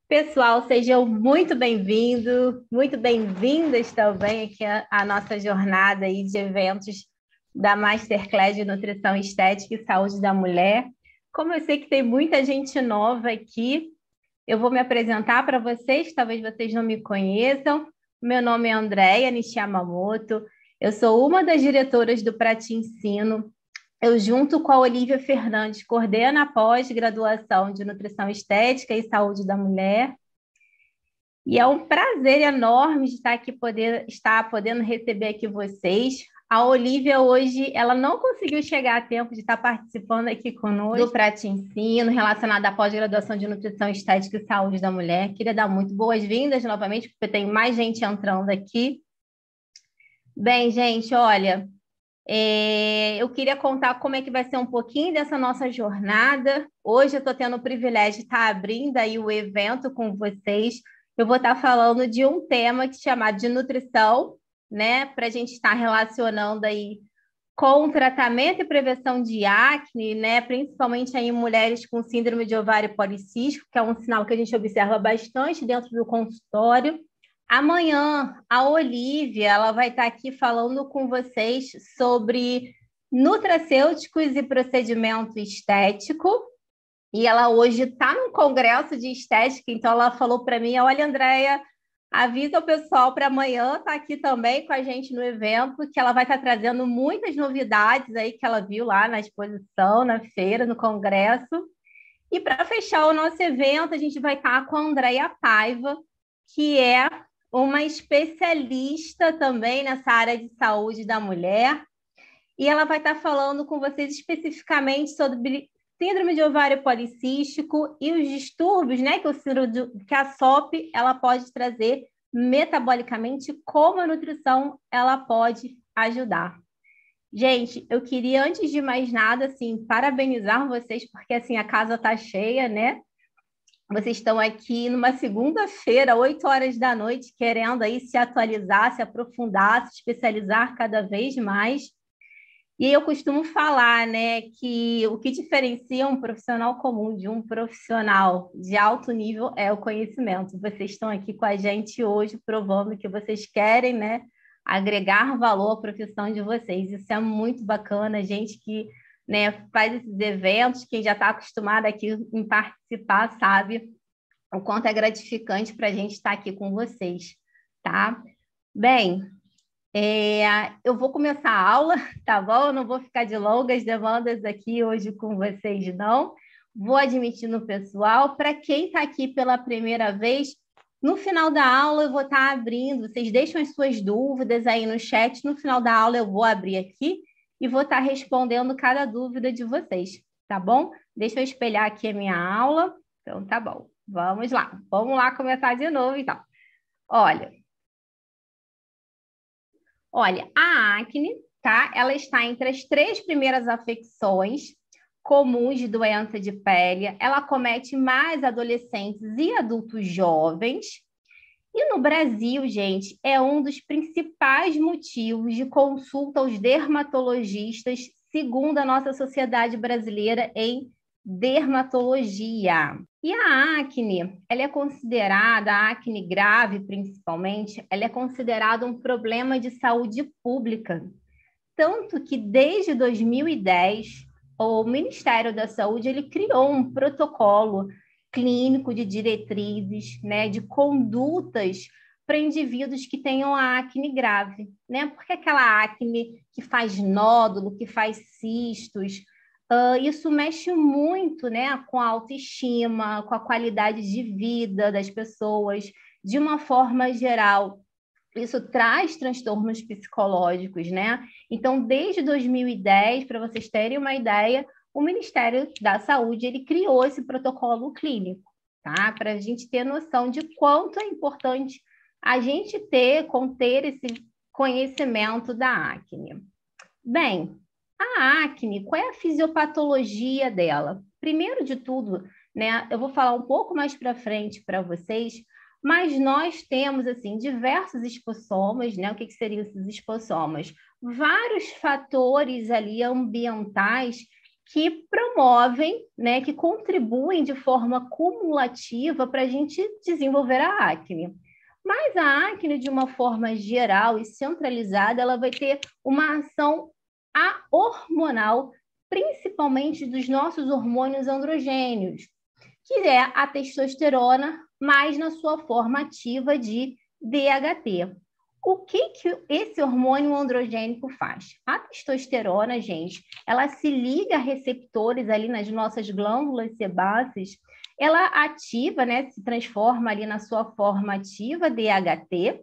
Pessoal, sejam muito bem-vindas também aqui à nossa jornada aí de eventos da Masterclass de Nutrição Estética e Saúde da Mulher. Como eu sei que tem muita gente nova aqui, eu vou me apresentar para vocês, talvez vocês não me conheçam. Meu nome é Andréia Nishiyamamoto, eu sou uma das diretoras do Prati Ensino. Eu, junto com a Olívia Fernandes, coordeno a pós-graduação de Nutrição Estética e Saúde da Mulher. E é um prazer enorme de estar aqui podendo receber aqui vocês. A Olívia hoje, ela não conseguiu chegar a tempo de estar participando aqui conosco do Prati Ensino, relacionado à pós-graduação de Nutrição Estética e Saúde da Mulher. Queria dar muito boas-vindas novamente, porque tem mais gente entrando aqui. Bem, gente, olha... eu queria contar como é que vai ser um pouquinho dessa nossa jornada. Hoje eu estou tendo o privilégio de estar abrindo aí o evento com vocês. Eu vou estar falando de um tema que é chamado de nutrição, né? Para a gente estar relacionando aí com o tratamento e prevenção de acne, né? Principalmente aí em mulheres com síndrome de ovário policístico, que é um sinal que a gente observa bastante dentro do consultório. Amanhã, a Olívia, ela vai estar aqui falando com vocês sobre nutracêuticos e procedimento estético. E ela hoje está num congresso de estética, então ela falou para mim, olha, Andréia, avisa o pessoal para amanhã estar aqui também com a gente no evento, que ela vai estar trazendo muitas novidades aí que ela viu lá na exposição, na feira, no congresso. E para fechar o nosso evento, a gente vai estar com a Andréia Paiva, que é uma especialista também nessa área de saúde da mulher, e ela vai estar falando com vocês especificamente sobre síndrome de ovário policístico e os distúrbios, né, que a SOP ela pode trazer metabolicamente, como a nutrição ela pode ajudar. Gente, eu queria, antes de mais nada, assim, parabenizar vocês, porque assim, a casa está cheia, né? Vocês estão aqui numa segunda-feira, 8 horas da noite, querendo aí se atualizar, se aprofundar, se especializar cada vez mais. E eu costumo falar, né, que o que diferencia um profissional comum de um profissional de alto nível é o conhecimento. Vocês estão aqui com a gente hoje provando que vocês querem, né, agregar valor à profissão de vocês. Isso é muito bacana, gente que, né, faz esses eventos, quem já está acostumado aqui em participar sabe o quanto é gratificante para a gente estar aqui com vocês, tá? Bem, eu vou começar a aula, tá bom? Eu não vou ficar de longas demandas aqui hoje com vocês, não. Vou admitir no pessoal. Para quem está aqui pela primeira vez, no final da aula eu vou estar abrindo, vocês deixam as suas dúvidas aí no chat, no final da aula eu vou abrir aqui e vou estar respondendo cada dúvida de vocês, tá bom? Deixa eu espelhar aqui a minha aula. Então, tá bom. Vamos lá começar de novo, então. Olha, a acne, tá? Ela está entre as 3 primeiras afecções comuns de doença de pele. Ela acomete mais adolescentes e adultos jovens. E no Brasil, gente, é um dos principais motivos de consulta aos dermatologistas, segundo a nossa Sociedade Brasileira em Dermatologia. E a acne, ela é considerada, a acne grave principalmente, ela é considerada um problema de saúde pública. Tanto que desde 2010, o Ministério da Saúde ele criou um protocolo clínico de diretrizes, né, de condutas para indivíduos que tenham a acne grave, né? Porque aquela acne que faz nódulo, que faz cistos, isso mexe muito, né, com a autoestima, com a qualidade de vida das pessoas, de uma forma geral. Isso traz transtornos psicológicos, né? Então, desde 2010, para vocês terem uma ideia, o Ministério da Saúde ele criou esse protocolo clínico, tá? Para a gente ter noção de quanto é importante a gente conter esse conhecimento da acne. Bem, a acne, qual é a fisiopatologia dela? Primeiro de tudo, né, eu vou falar um pouco mais para frente para vocês, mas nós temos, assim, diversos espossomas, né? O que seriam esses espossomas? Vários fatores ali ambientais que promovem, né, que contribuem de forma cumulativa para a gente desenvolver a acne. Mas a acne, de uma forma geral e centralizada, ela vai ter uma ação hormonal, principalmente dos nossos hormônios androgênios, que é a testosterona, mas na sua forma ativa de DHT. O que esse hormônio androgênico faz? A testosterona, gente, ela se liga a receptores ali nas nossas glândulas sebáceas, ela ativa, né, se transforma ali na sua forma ativa, DHT,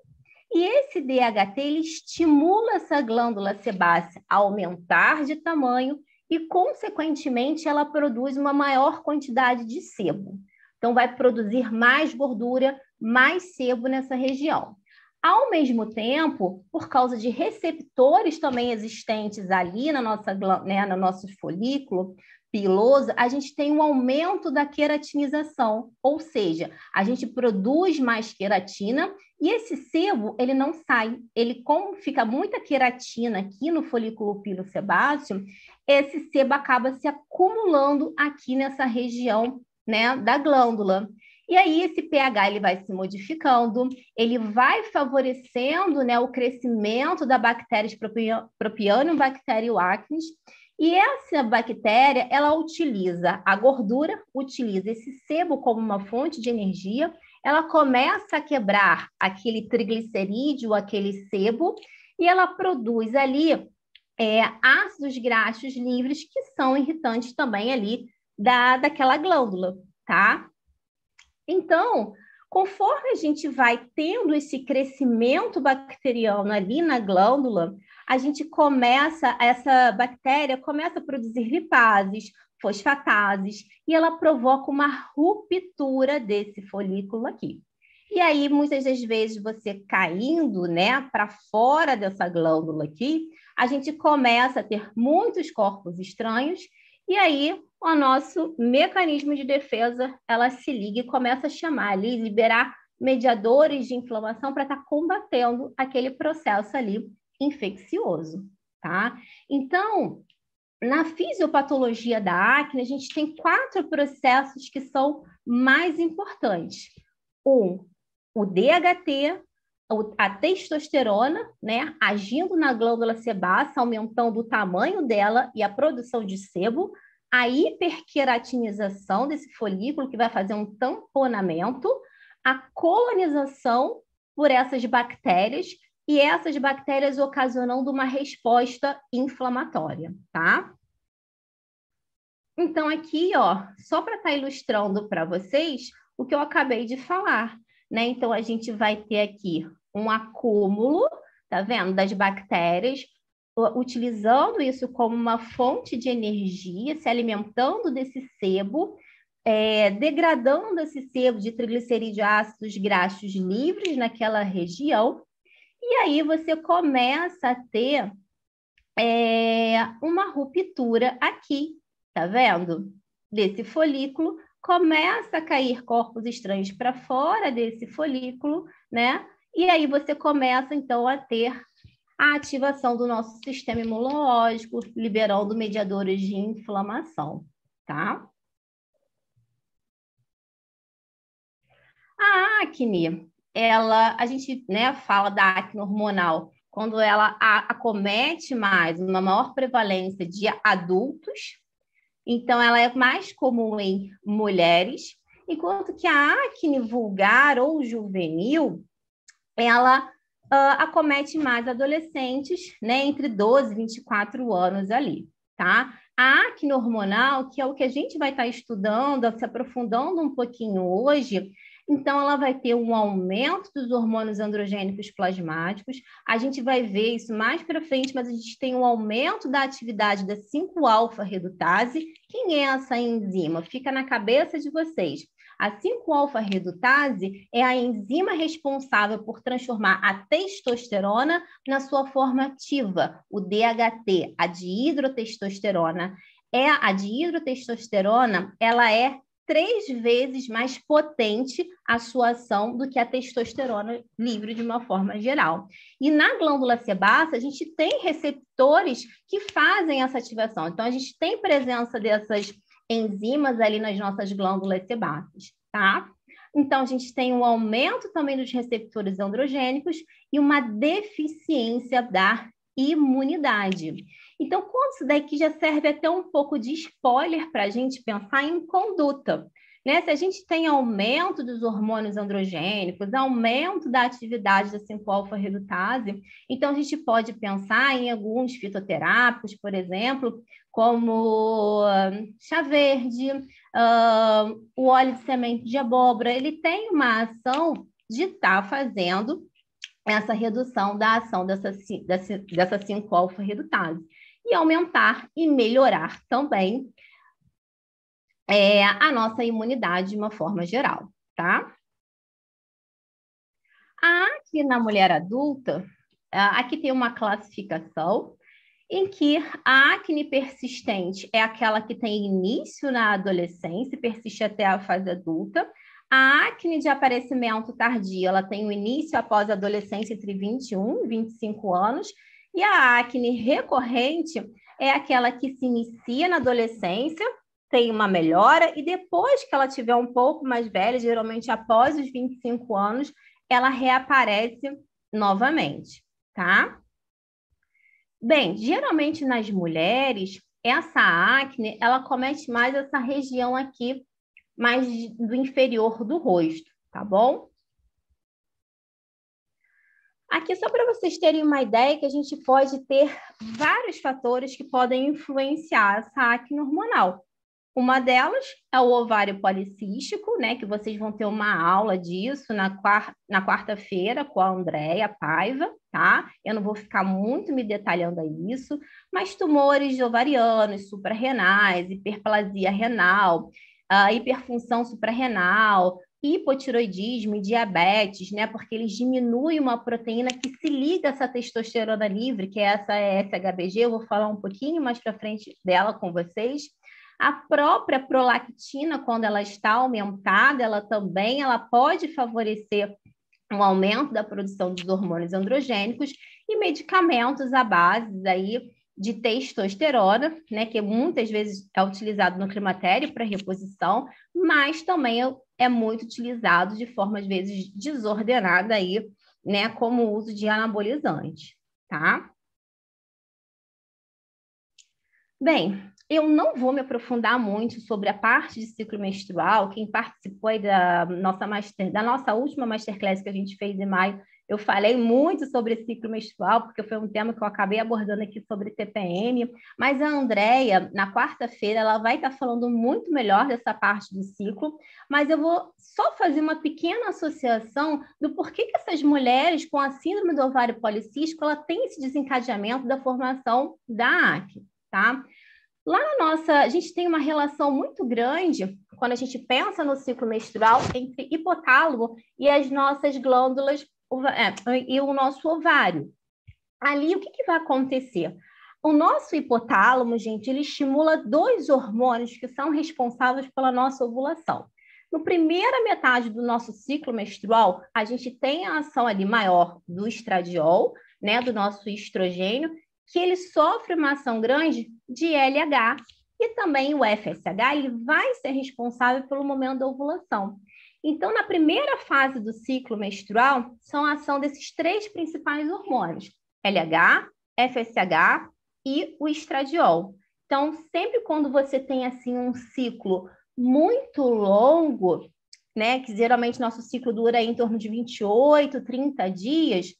e esse DHT ele estimula essa glândula sebácea a aumentar de tamanho e, consequentemente, ela produz uma maior quantidade de sebo. Então, vai produzir mais gordura, mais sebo nessa região. Ao mesmo tempo, por causa de receptores também existentes ali na nossa, né, no nosso folículo piloso, a gente tem um aumento da queratinização, ou seja, a gente produz mais queratina e esse sebo, ele não sai. Ele, como fica muita queratina aqui no folículo pilosebáceo, esse sebo acaba se acumulando aqui nessa região, né, da glândula. E aí esse pH ele vai se modificando, ele vai favorecendo, né, o crescimento da bactéria Propionibacterium acnes, e essa bactéria ela utiliza a gordura, utiliza esse sebo como uma fonte de energia, ela começa a quebrar aquele triglicerídeo, aquele sebo, e ela produz ali ácidos graxos livres que são irritantes também ali daquela glândula, tá? Então, conforme a gente vai tendo esse crescimento bacteriano ali na glândula, essa bactéria começa a produzir lipases, fosfatases, e ela provoca uma ruptura desse folículo aqui. E aí, muitas das vezes, você caindo, né, para fora dessa glândula aqui, a gente começa a ter muitos corpos estranhos, e aí o nosso mecanismo de defesa, ela se liga e começa a chamar ali, liberar mediadores de inflamação para estar combatendo aquele processo ali infeccioso, tá? Então, na fisiopatologia da acne, a gente tem 4 processos que são mais importantes. O DHT, a testosterona, né, agindo na glândula sebácea, aumentando o tamanho dela e a produção de sebo, a hiperqueratinização desse folículo, que vai fazer um tamponamento, a colonização por essas bactérias, e essas bactérias ocasionando uma resposta inflamatória, tá? Então, aqui, ó, só para estar ilustrando para vocês o que eu acabei de falar, né? Então, a gente vai ter aqui um acúmulo, tá vendo? Das bactérias, utilizando isso como uma fonte de energia, se alimentando desse sebo, degradando esse sebo de triglicerídeos ácidos graxos livres naquela região, e aí você começa a ter uma ruptura aqui, tá vendo? Desse folículo, começa a cair corpos estranhos para fora desse folículo, né? E aí você começa, então, a ter a ativação do nosso sistema imunológico, liberando mediadores de inflamação, tá? A acne, a gente, né, fala da acne hormonal quando ela acomete mais, uma maior prevalência de adultos, então ela é mais comum em mulheres, enquanto que a acne vulgar ou juvenil, ela acomete mais adolescentes, né, entre 12 e 24 anos ali, tá? A acne hormonal, que é o que a gente vai estar estudando, se aprofundando um pouquinho hoje, então ela vai ter um aumento dos hormônios androgênicos plasmáticos, a gente vai ver isso mais para frente, mas a gente tem um aumento da atividade da 5-alfa-redutase. Quem é essa enzima? Fica na cabeça de vocês. A 5-alfa-redutase é a enzima responsável por transformar a testosterona na sua forma ativa, o DHT, a dihidrotestosterona. A dihidrotestosterona, ela é 3 vezes mais potente a sua ação do que a testosterona livre de uma forma geral. E na glândula sebácea, a gente tem receptores que fazem essa ativação. Então, a gente tem presença dessas enzimas ali nas nossas glândulas sebáceas, tá? Então, a gente tem um aumento também dos receptores androgênicos e uma deficiência da imunidade. Então, com isso daqui já serve até um pouco de spoiler para a gente pensar em conduta, né? Se a gente tem aumento dos hormônios androgênicos, aumento da atividade da 5-alfa-redutase, então a gente pode pensar em alguns fitoterápicos, por exemplo, como chá verde, o óleo de semente de abóbora, ele tem uma ação de estar fazendo essa redução da ação dessa 5-alfa-redutase e aumentar e melhorar também a nossa imunidade de uma forma geral, tá? A acne na mulher adulta, aqui tem uma classificação em que a acne persistente é aquela que tem início na adolescência e persiste até a fase adulta. A acne de aparecimento tardio, ela tem o início após a adolescência entre 21 e 25 anos, e a acne recorrente é aquela que se inicia na adolescência, tem uma melhora, e depois que ela tiver um pouco mais velha, geralmente após os 25 anos, ela reaparece novamente, tá? Bem, geralmente nas mulheres, essa acne, ela comete mais essa região aqui, mais do inferior do rosto, tá bom? Aqui, só para vocês terem uma ideia, que a gente pode ter vários fatores que podem influenciar essa acne hormonal. Uma delas é o ovário policístico, né? Que vocês vão ter uma aula disso na quarta-feira com a Andréia Paiva, tá? Eu não vou ficar muito me detalhando a isso, mas tumores ovarianos, suprarrenais, hiperplasia renal, hiperfunção suprarrenal, hipotiroidismo e diabetes, né? Porque eles diminuem uma proteína que se liga a essa testosterona livre, que é essa SHBG, eu vou falar um pouquinho mais para frente dela com vocês. A própria prolactina, quando ela está aumentada, ela pode favorecer um aumento da produção dos hormônios androgênicos e medicamentos à base aí de testosterona, né, que muitas vezes é utilizado no climatério para reposição, mas também é muito utilizado de forma, às vezes, desordenada aí, né, como o uso de anabolizantes, tá? Bem, eu não vou me aprofundar muito sobre a parte de ciclo menstrual. Quem participou aí da nossa última Masterclass que a gente fez em maio, eu falei muito sobre ciclo menstrual, porque foi um tema que eu acabei abordando aqui sobre TPM, mas a Andréia, na quarta-feira, ela vai estar falando muito melhor dessa parte do ciclo, mas eu vou só fazer uma pequena associação do porquê que essas mulheres com a síndrome do ovário policístico, ela tem esse desencadeamento da formação da acne, tá? Lá a gente tem uma relação muito grande, quando a gente pensa no ciclo menstrual, entre hipotálamo e as nossas glândulas e o nosso ovário. Ali, o que vai acontecer? O nosso hipotálamo, gente, ele estimula 2 hormônios que são responsáveis pela nossa ovulação. No primeira metade do nosso ciclo menstrual, a gente tem a ação ali maior do estradiol, né, do nosso estrogênio, que ele sofre uma ação grande de LH, e também o FSH, ele vai ser responsável pelo momento da ovulação. Então, na primeira fase do ciclo menstrual, são a ação desses 3 principais hormônios, LH, FSH e o estradiol. Então, sempre quando você tem assim um ciclo muito longo, né, que geralmente nosso ciclo dura em torno de 28, 30 dias,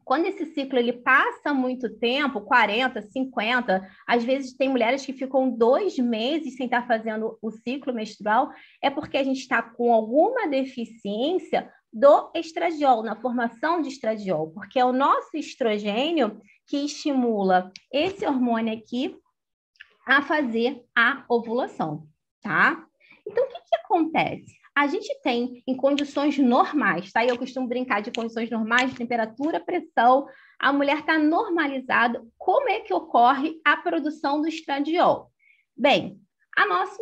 quando esse ciclo ele passa muito tempo, 40, 50, às vezes tem mulheres que ficam 2 meses sem estar fazendo o ciclo menstrual, é porque a gente está com alguma deficiência do estradiol, na formação de estradiol, porque é o nosso estrogênio que estimula esse hormônio aqui a fazer a ovulação, tá? Então, o que acontece? A gente tem em condições normais, tá? Eu costumo brincar de condições normais, temperatura, pressão, a mulher está normalizada. Como é que ocorre a produção do estradiol? Bem,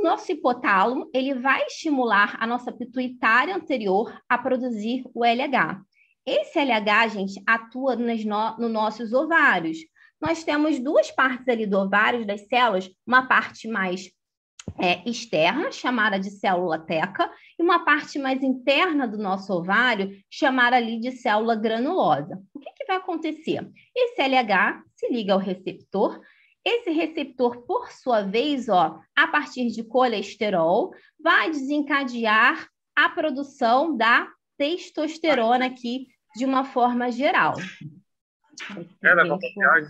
Nosso hipotálamo, ele vai estimular a nossa pituitária anterior a produzir o LH. Esse LH, gente, atua nos nossos ovários. Nós temos duas partes ali do ovário, das células, uma parte mais externa, chamada de célula teca, e uma parte mais interna do nosso ovário, chamada ali de célula granulosa. O que vai acontecer? Esse LH se liga ao receptor. Esse receptor, por sua vez, a partir de colesterol, vai desencadear a produção da testosterona aqui de uma forma geral. Ela vai comer?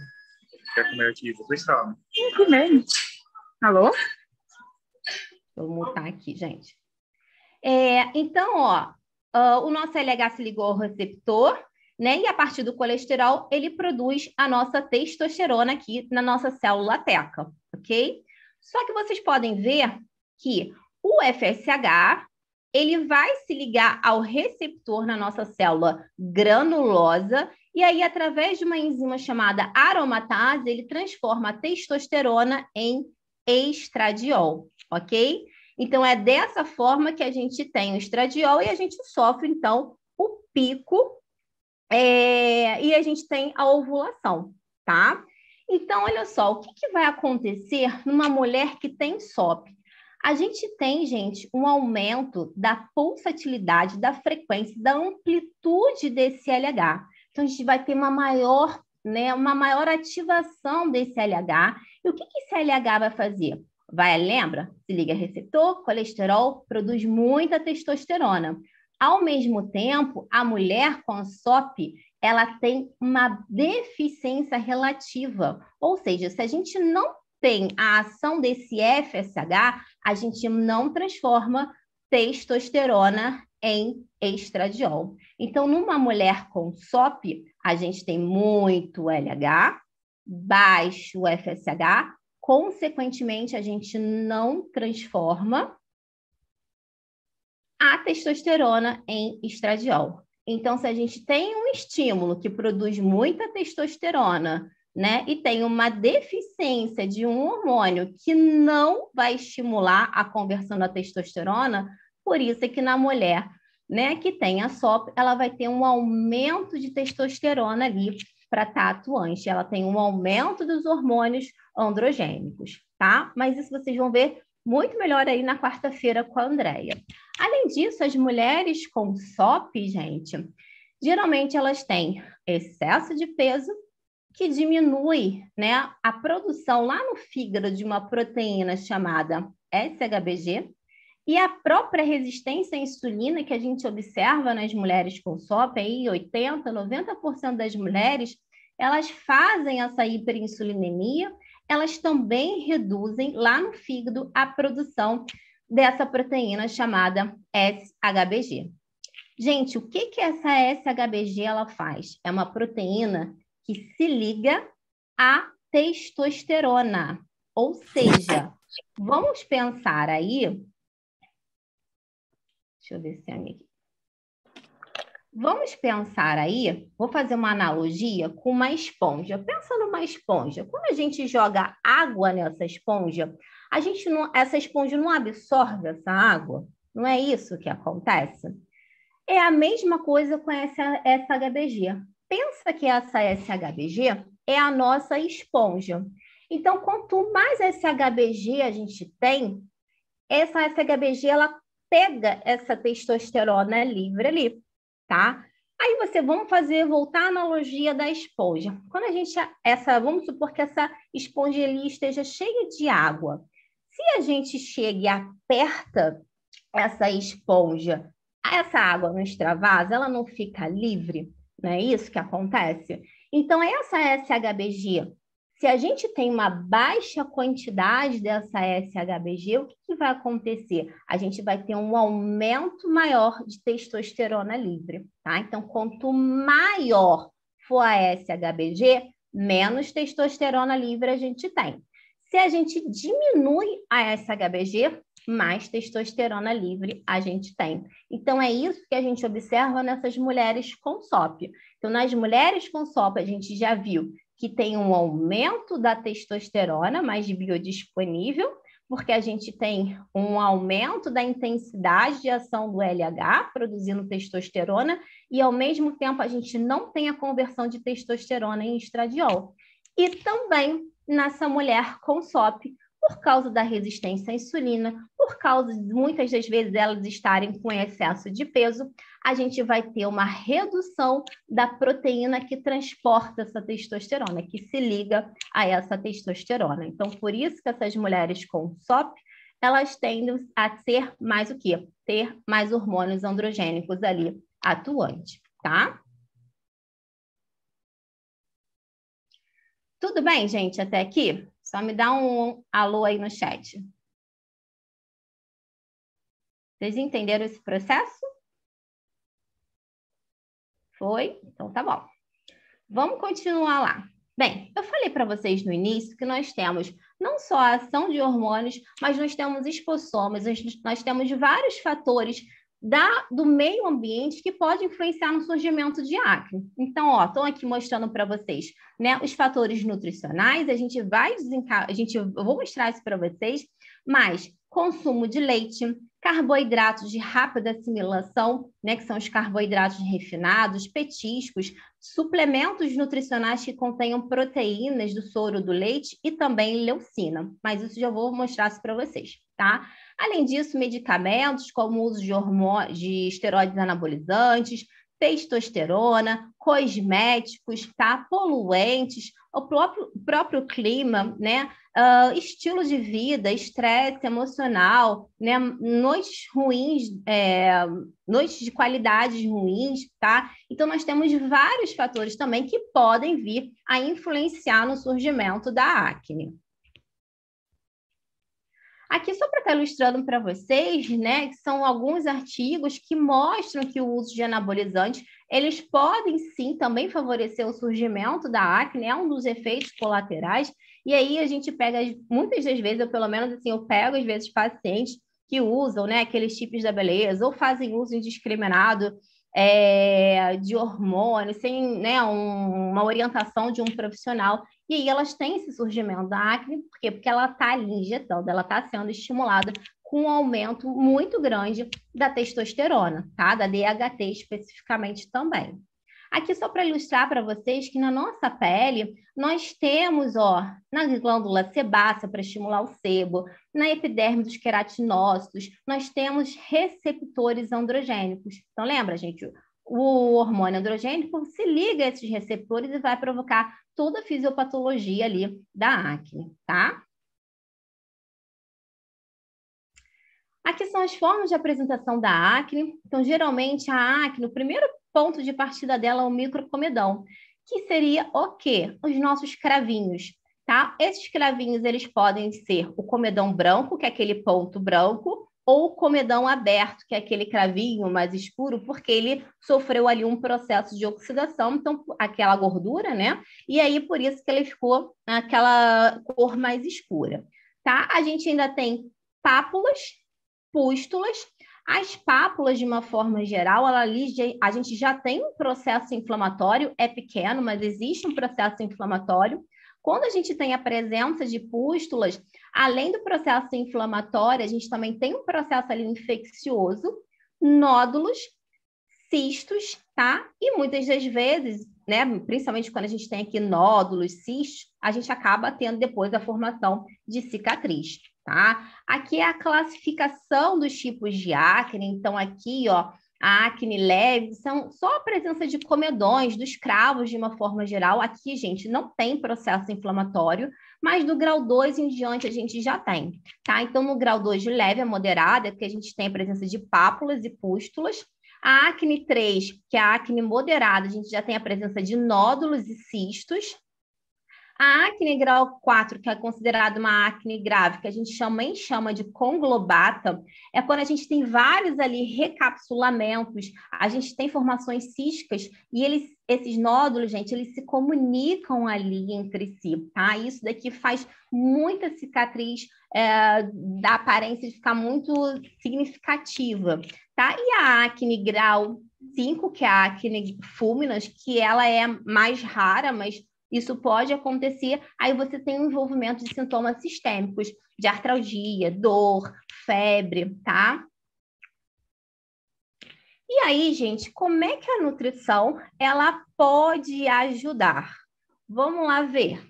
Quer comer aqui? Vou pensar. Comer. Alô? Vou mutar aqui, gente. Então, o nosso LH se ligou ao receptor, né? E a partir do colesterol, ele produz a nossa testosterona aqui na nossa célula teca, ok? Só que vocês podem ver que o FSH, ele vai se ligar ao receptor na nossa célula granulosa, e aí, através de uma enzima chamada aromatase, ele transforma a testosterona em estradiol, ok? Então, é dessa forma que a gente tem o estradiol e a gente sofre, então, o pico e a gente tem a ovulação, tá? Então, olha só, o que vai acontecer numa mulher que tem SOP? A gente tem, gente, um aumento da pulsatilidade, da frequência, da amplitude desse LH. Então, a gente vai ter uma maior ativação desse LH. E o que esse LH vai fazer? Lembra? Se liga receptor, colesterol, produz muita testosterona. Ao mesmo tempo, a mulher com SOP, ela tem uma deficiência relativa. Ou seja, se a gente não tem a ação desse FSH, a gente não transforma testosterona em estradiol. Então, numa mulher com SOP, a gente tem muito LH, baixo FSH, consequentemente, a gente não transforma a testosterona em estradiol. Então, se a gente tem um estímulo que produz muita testosterona, né, e tem uma deficiência de um hormônio que não vai estimular a conversão da testosterona, por isso é que na mulher, né, que tem a SOP, ela vai ter um aumento de testosterona ali para estar atuante. Ela tem um aumento dos hormônios androgênicos, tá? Mas isso vocês vão ver muito melhor aí na quarta-feira com a Andréia. Além disso, as mulheres com SOP, gente, geralmente elas têm excesso de peso, que diminui, né, a produção lá no fígado de uma proteína chamada SHBG, e a própria resistência à insulina que a gente observa nas mulheres com SOP, aí 80%, 90% das mulheres, elas fazem essa hiperinsulinemia, elas também reduzem lá no fígado a produção dessa proteína chamada SHBG. Gente, o que essa SHBG ela faz? É uma proteína que se liga à testosterona. Ou seja, vamos pensar aí... Deixa eu ver se é aqui. Vamos pensar aí, vou fazer uma analogia com uma esponja. Pensa numa esponja. Quando a gente joga água nessa esponja, essa esponja não absorve essa água? Não é isso que acontece? É a mesma coisa com essa SHBG. Pensa que essa SHBG é a nossa esponja. Então, quanto mais SHBG a gente tem, essa SHBG ela pega essa testosterona livre ali, tá? Aí vamos voltar à analogia da esponja. Quando a gente, vamos supor que essa esponja ali esteja cheia de água. Se a gente chega e aperta essa esponja, essa água não extravasa, ela não fica livre, não é isso que acontece? Então, essa SHBG, se a gente tem uma baixa quantidade dessa SHBG, o que vai acontecer? A gente vai ter um aumento maior de testosterona livre, tá? Então, quanto maior for a SHBG, menos testosterona livre a gente tem. Se a gente diminui a SHBG, mais testosterona livre a gente tem. Então, é isso que a gente observa nessas mulheres com SOP. Então, nas mulheres com SOP, a gente já viu que tem um aumento da testosterona mais biodisponível, porque a gente tem um aumento da intensidade de ação do LH, produzindo testosterona, e ao mesmo tempo a gente não tem a conversão de testosterona em estradiol. E também nessa mulher com SOP, por causa da resistência à insulina, por causa de muitas das vezes elas estarem com excesso de peso, a gente vai ter uma redução da proteína que transporta essa testosterona, que se liga a essa testosterona. Então, por isso que essas mulheres com SOP, elas tendem a ser mais o quê? Ter mais hormônios androgênicos ali atuantes, tá? Tudo bem, gente, até aqui? Só me dá um alô aí no chat. Vocês entenderam esse processo? Foi? Então tá bom. Vamos continuar lá. Bem, eu falei para vocês no início que nós temos não só a ação de hormônios, mas nós temos expossomas, nós temos vários fatores do meio ambiente que pode influenciar no surgimento de acne. Então, ó, estou aqui mostrando para vocês, né, os fatores nutricionais, eu vou mostrar isso para vocês, mas consumo de leite, carboidratos de rápida assimilação, né, que são os carboidratos refinados, petiscos, suplementos nutricionais que contenham proteínas do soro do leite e também leucina. Mas isso já vou mostrar para vocês, tá? Além disso, medicamentos como o uso de esteroides anabolizantes, testosterona, cosméticos, tá? Poluentes, o próprio clima, né? Estilo de vida, estresse emocional, né? Noites ruins, noites de qualidades ruins, tá? Então, nós temos vários fatores também que podem vir a influenciar no surgimento da acne. Aqui, só para estar ilustrando para vocês, né, que são alguns artigos que mostram que o uso de anabolizantes, eles podem sim também favorecer o surgimento da acne, é um dos efeitos colaterais, e aí a gente pega, muitas das vezes, ou pelo menos assim, eu pego às vezes pacientes que usam, né, aqueles tipos da beleza, ou fazem uso indiscriminado de hormônios, sem, né, uma orientação de um profissional, e aí elas têm esse surgimento da acne, por quê? Porque ela está ali injetando, ela está sendo estimulada com um aumento muito grande da testosterona, tá? Da DHT especificamente também. Aqui só para ilustrar para vocês que na nossa pele nós temos, ó, na glândula sebácea para estimular o sebo, na epiderme dos queratinócitos, nós temos receptores androgênicos. Então lembra, gente, o hormônio androgênico se liga a esses receptores e vai provocar toda a fisiopatologia ali da acne, tá? Aqui são as formas de apresentação da acne. Então, geralmente, a acne, o primeiro ponto de partida dela é o microcomedão, que seria o quê? Os nossos cravinhos, tá? Esses cravinhos, eles podem ser o comedão branco, que é aquele ponto branco, ou o comedão aberto, que é aquele cravinho mais escuro, porque ele sofreu ali um processo de oxidação, então, aquela gordura, né? E aí, por isso que ele ficou aquela cor mais escura, tá? A gente ainda tem pápulas, pústulas. As pápulas, de uma forma geral, a gente já tem um processo inflamatório, é pequeno, mas existe um processo inflamatório. Quando a gente tem a presença de pústulas, além do processo inflamatório, a gente também tem um processo ali infeccioso, nódulos, cistos, tá? E muitas das vezes, né, principalmente quando a gente tem aqui nódulos, cistos, a gente acaba tendo depois a formação de cicatriz, tá? Aqui é a classificação dos tipos de acne. Então, aqui, ó, a acne leve são só a presença de comedões, dos cravos de uma forma geral. Aqui, gente, não tem processo inflamatório, mas do grau 2 em diante a gente já tem, tá? Então, no grau 2 de leve a moderada, é que a gente tem a presença de pápulas e pústulas. A acne 3, que é a acne moderada, a gente já tem a presença de nódulos e cistos. A acne grau 4, que é considerada uma acne grave, que a gente também chama de conglobata, é quando a gente tem vários ali recapsulamentos, a gente tem formações císticas e esses nódulos, gente, eles se comunicam ali entre si, tá? Isso daqui faz muita cicatriz, da aparência de ficar muito significativa, tá? E a acne grau 5, que é a acne fulminans, que ela é mais rara, mas Isso pode acontecer, aí você tem um envolvimento de sintomas sistêmicos, de artralgia, dor, febre, tá? E aí, gente, como é que a nutrição ela pode ajudar? Vamos lá ver.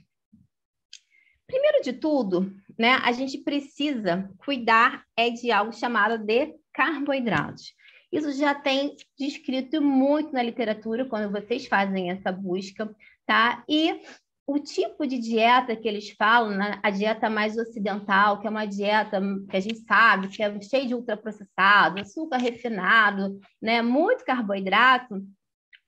Primeiro de tudo, né, a gente precisa cuidar de algo chamado de carboidratos. Isso já tem descrito muito na literatura quando vocês fazem essa busca, tá? E o tipo de dieta que eles falam, né, a dieta mais ocidental, que é uma dieta que a gente sabe que é cheia de ultraprocessado, açúcar refinado, né, muito carboidrato,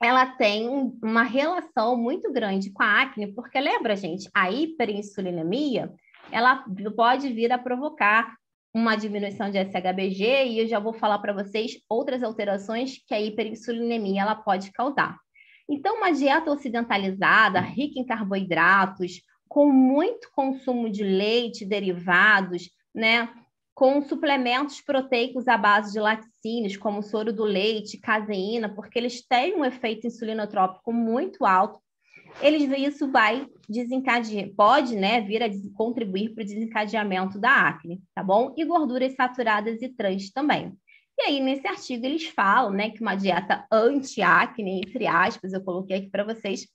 ela tem uma relação muito grande com a acne, porque lembra, gente, a hiperinsulinemia, ela pode vir a provocar uma diminuição de SHBG, e eu já vou falar para vocês outras alterações que a hiperinsulinemia ela pode causar. Então, uma dieta ocidentalizada, rica em carboidratos, com muito consumo de leite, derivados, né, com suplementos proteicos à base de laticínios, como soro do leite, caseína, porque eles têm um efeito insulinotrópico muito alto, isso vai desencadear, pode, né, vir a contribuir para o desencadeamento da acne, tá bom? E gorduras saturadas e trans também. E aí, nesse artigo, eles falam, né, que uma dieta anti-acne, entre aspas, eu coloquei aqui para vocês,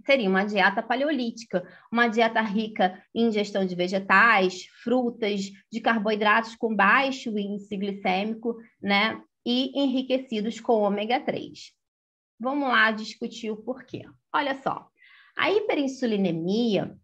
seria uma dieta paleolítica, uma dieta rica em ingestão de vegetais, frutas, de carboidratos com baixo índice glicêmico, né, e enriquecidos com ômega 3. Vamos lá discutir o porquê. Olha só, a hiperinsulinemia,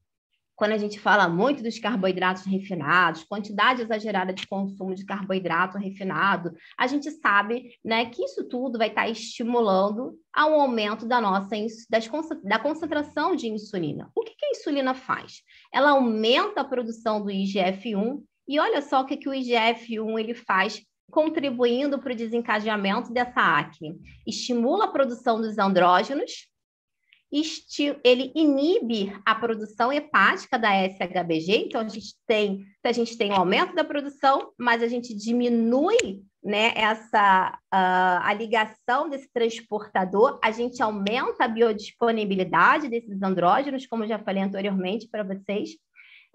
quando a gente fala muito dos carboidratos refinados, quantidade exagerada de consumo de carboidrato refinado, a gente sabe, né, que isso tudo vai estar estimulando ao aumento da concentração de insulina. O que a insulina faz? Ela aumenta a produção do IGF-1 e olha só o que o IGF-1 ele faz contribuindo para o desencadeamento dessa acne. Estimula a produção dos andrógenos, ele inibe a produção hepática da SHBG, então a gente tem um aumento da produção, mas a gente diminui, né, a ligação desse transportador, a gente aumenta a biodisponibilidade desses andrógenos, como eu já falei anteriormente para vocês,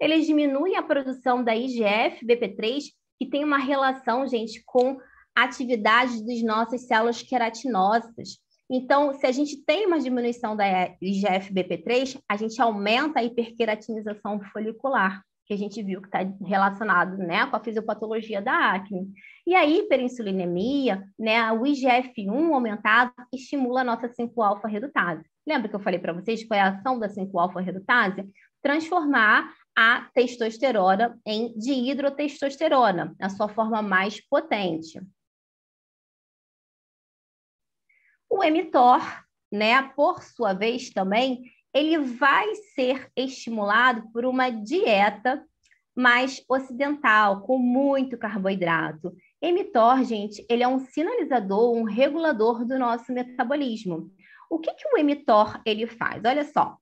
eles diminuem a produção da IGF-BP3, que tem uma relação, gente, com a atividade das nossas células queratinosas. Então, se a gente tem uma diminuição da IGF-BP3, a gente aumenta a hiperqueratinização folicular, que a gente viu que está relacionado, né, com a fisiopatologia da acne. E a hiperinsulinemia, né, o IGF-1 aumentado estimula a nossa 5-alfa-redutase. Lembra que eu falei para vocês qual é a ação da 5-alfa-redutase? Transformar a testosterona em dihidrotestosterona, a sua forma mais potente. O mTOR, né, por sua vez também, ele vai ser estimulado por uma dieta mais ocidental, com muito carboidrato. mTOR, gente, ele é um sinalizador, um regulador do nosso metabolismo. O que o mTOR ele faz? Olha só,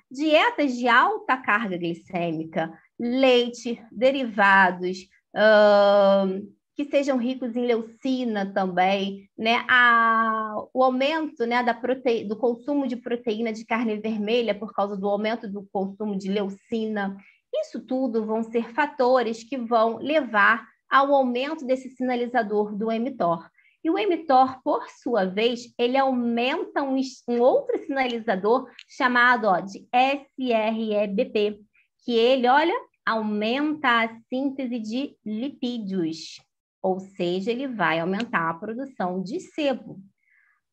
dietas de alta carga glicêmica, leite, derivados, que sejam ricos em leucina também, né? O aumento, né, do consumo de proteína de carne vermelha por causa do aumento do consumo de leucina. Isso tudo vão ser fatores que vão levar ao aumento desse sinalizador do mTOR. E o mTOR, por sua vez, ele aumenta um outro sinalizador chamado de SREBP, que ele, olha, aumenta a síntese de lipídios. Ou seja, ele vai aumentar a produção de sebo.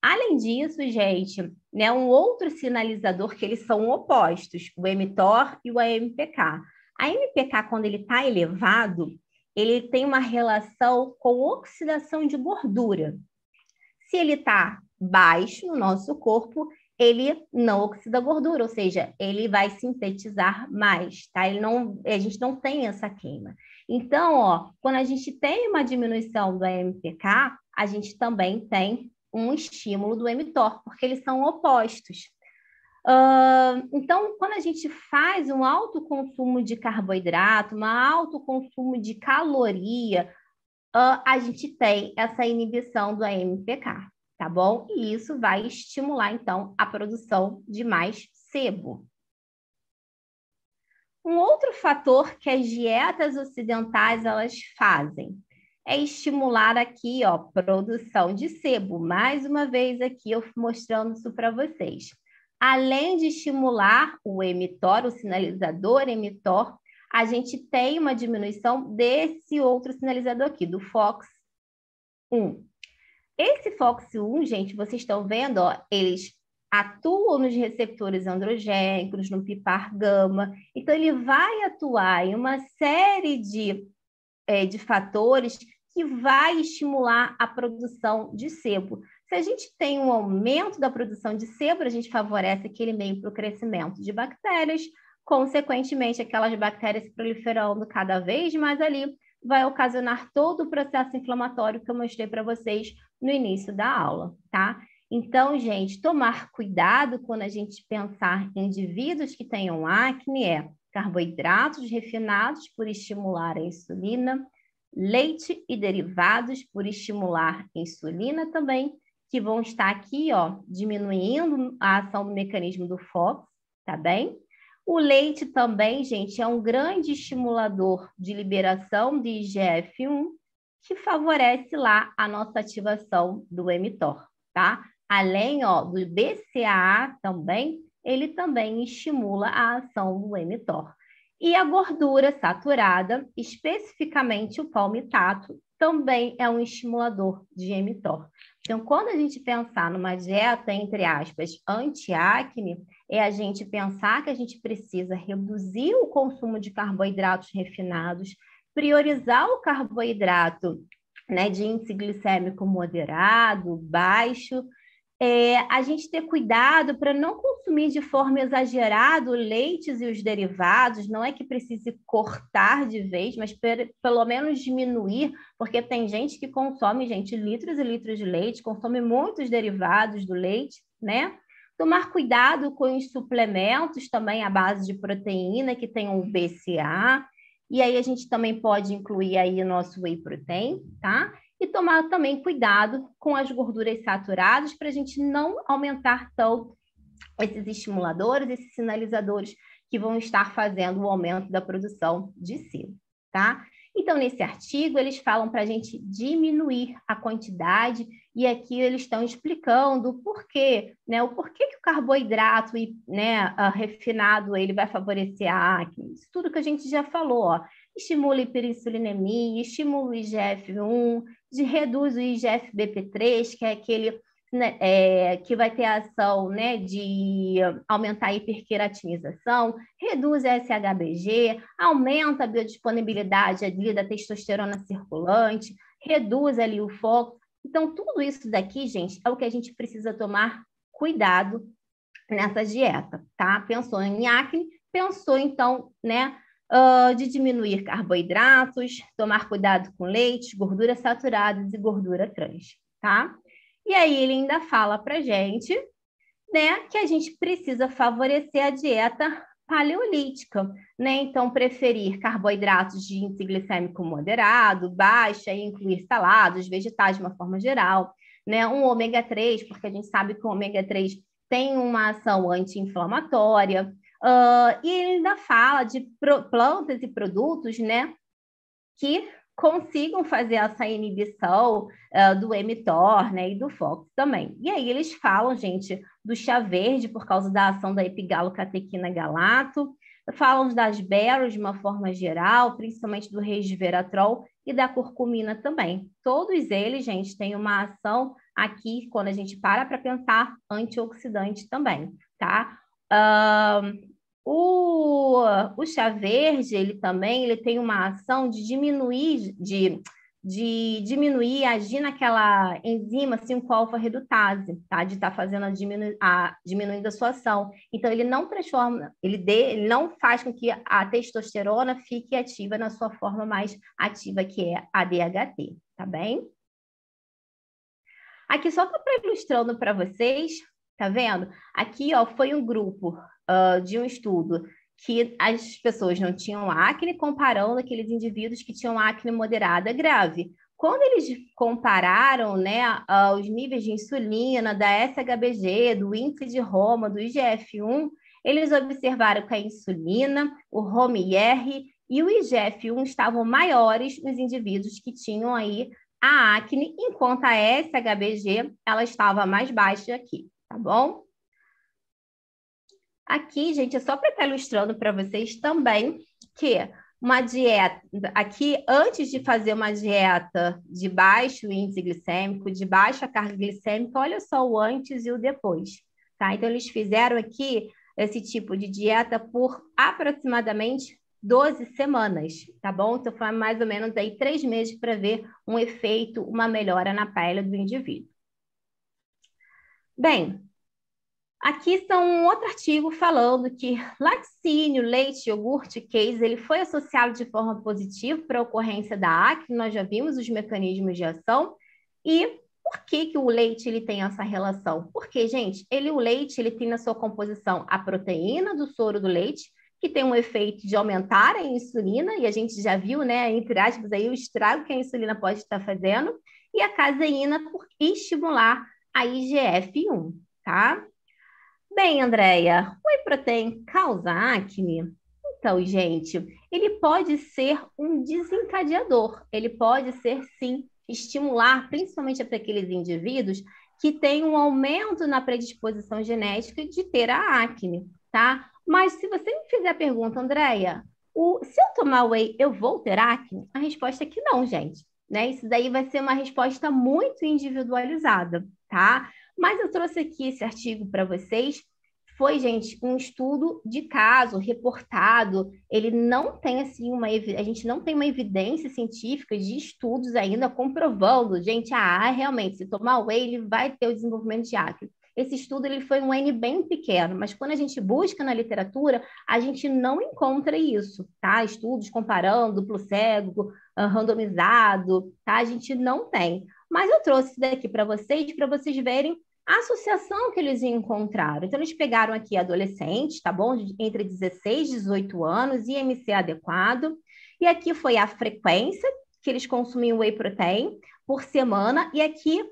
Além disso, gente, né, um outro sinalizador que eles são opostos, o mTOR e o AMPK. A MPK, quando ele está elevado, ele tem uma relação com oxidação de gordura. Se ele está baixo no nosso corpo, ele não oxida gordura, ou seja, ele vai sintetizar mais, tá? A gente não tem essa queima. Então, ó, quando a gente tem uma diminuição do AMPK, a gente também tem um estímulo do mTOR, porque eles são opostos. Então, quando a gente faz um alto consumo de carboidrato, um alto consumo de caloria, a gente tem essa inibição do AMPK, tá tá bom? E isso vai estimular, então, a produção de mais sebo. Um outro fator que as dietas ocidentais elas fazem é estimular aqui, ó, produção de sebo. Mais uma vez aqui eu mostrando isso para vocês. Além de estimular o mTOR, o sinalizador mTOR, a gente tem uma diminuição desse outro sinalizador aqui, do FOX1. Esse FOX1, gente, vocês estão vendo, ó, eles atuam nos receptores androgênicos, no PPAR-gama. Então, ele vai atuar em uma série de fatores que vai estimular a produção de sebo. Se a gente tem um aumento da produção de sebo, a gente favorece aquele meio para o crescimento de bactérias, consequentemente, aquelas bactérias proliferando cada vez mais ali, vai ocasionar todo o processo inflamatório que eu mostrei para vocês no início da aula, tá? Então, gente, tomar cuidado quando a gente pensar em indivíduos que tenham acne carboidratos refinados por estimular a insulina, leite e derivados por estimular a insulina também, que vão estar aqui, ó, diminuindo a ação do mecanismo do FOX, tá bem? O leite também, gente, é um grande estimulador de liberação de IGF-1 que favorece lá a nossa ativação do mTOR, tá? Além, ó, do BCAA também, ele também estimula a ação do mTOR. E a gordura saturada, especificamente o palmitato, também é um estimulador de mTOR. Então, quando a gente pensar numa dieta, entre aspas, anti-acne, é a gente pensar que a gente precisa reduzir o consumo de carboidratos refinados, priorizar o carboidrato, né, de índice glicêmico moderado, baixo, a gente ter cuidado para não consumir de forma exagerada leites e os derivados, não é que precise cortar de vez, mas pelo menos diminuir, porque tem gente que consome, gente, litros e litros de leite, consome muitos derivados do leite, né? Tomar cuidado com os suplementos também à base de proteína, que tem o BCA, e aí a gente também pode incluir aí o nosso whey protein, tá? E tomar também cuidado com as gorduras saturadas para a gente não aumentar tanto esses estimuladores, esses sinalizadores que vão estar fazendo o aumento da produção de sebo, tá? Então, nesse artigo, eles falam para a gente diminuir a quantidade e aqui eles estão explicando o porquê, né? O porquê que o carboidrato refinado ele vai favorecer a acne. Isso tudo que a gente já falou, ó. Estimula a hiperinsulinemia, estimula o IGF-1, reduz o IGF-BP3, que é aquele que vai ter a ação, né, de aumentar a hiperqueratinização, reduz a SHBG, aumenta a biodisponibilidade ali da testosterona circulante, reduz ali o foco. Então, tudo isso daqui, gente, é o que a gente precisa tomar cuidado nessa dieta, tá? Pensou em acne, pensou, então, né, de diminuir carboidratos, tomar cuidado com leite, gorduras saturadas e gordura trans, tá? E aí ele ainda fala para a gente, né, que a gente precisa favorecer a dieta paleolítica, né? Então, preferir carboidratos de índice glicêmico moderado, baixa, e incluir saladas, vegetais de uma forma geral, né? Um ômega 3, porque a gente sabe que o ômega 3 tem uma ação anti-inflamatória. E ele ainda fala de plantas e produtos, né, que consigam fazer essa inibição do mTOR, né, e do FOX também. E aí eles falam, gente, do chá verde por causa da ação da epigalocatequina galato, falam das berries de uma forma geral, principalmente do resveratrol e da curcumina também. Todos eles, gente, têm uma ação aqui, quando a gente para pensar, antioxidante também, tá? O chá verde, ele tem uma ação de diminuir, diminuir, agir naquela enzima 5-alfa-redutase, tá? De estar fazendo diminuindo a sua ação. Então, ele não transforma, ele não faz com que a testosterona fique ativa na sua forma mais ativa, que é a DHT, tá bem? Aqui só para ilustrando para vocês, tá vendo? Aqui, ó, foi um grupo de um estudo que as pessoas não tinham acne, comparando aqueles indivíduos que tinham acne moderada grave. Quando eles compararam, né, os níveis de insulina, da SHBG, do índice de Roma, do IGF-1, eles observaram que a insulina, o ROMIR e o IGF-1 estavam maiores nos indivíduos que tinham aí a acne, enquanto a SHBG ela estava mais baixa aqui, tá bom? Aqui, gente, é só para estar ilustrando para vocês também que uma dieta, aqui, antes de fazer uma dieta de baixo índice glicêmico, de baixa carga glicêmica, olha só o antes e o depois, tá? Então, eles fizeram aqui esse tipo de dieta por aproximadamente 12 semanas, tá bom? Então, foi mais ou menos aí 3 meses para ver um efeito, uma melhora na pele do indivíduo. Bem, aqui está um outro artigo falando que laticínio, leite, iogurte, queijo, ele foi associado de forma positiva para a ocorrência da acne, nós já vimos os mecanismos de ação. E por que o leite ele tem essa relação? Porque, gente, o leite ele tem na sua composição a proteína do soro do leite, que tem um efeito de aumentar a insulina, e a gente já viu, né, entre aspas, aí, o estrago que a insulina pode estar fazendo, e a caseína por estimular a IGF-1, tá? Bem, Andréia, o whey protein causa acne? Então, gente, ele pode ser um desencadeador, ele pode ser, sim, estimular, principalmente para aqueles indivíduos que têm um aumento na predisposição genética de ter a acne, tá? Mas se você me fizer a pergunta, Andréia, se eu tomar whey, eu vou ter acne? A resposta é que não, gente, né? Isso daí vai ser uma resposta muito individualizada, tá? Mas eu trouxe aqui esse artigo para vocês. Foi, gente, um estudo de caso reportado. Ele não tem, assim, a gente não tem uma evidência científica de estudos ainda comprovando, gente, realmente, se tomar whey, ele vai ter o desenvolvimento de acne. Esse estudo ele foi um N bem pequeno, mas quando a gente busca na literatura, a gente não encontra isso, tá? Estudos comparando, duplo cego, randomizado, tá? A gente não tem. Mas eu trouxe isso daqui para vocês verem a associação que eles encontraram. Então, eles pegaram aqui adolescentes, tá bom? Entre 16 e 18 anos, IMC adequado. E aqui foi a frequência que eles consumiam whey protein por semana. E aqui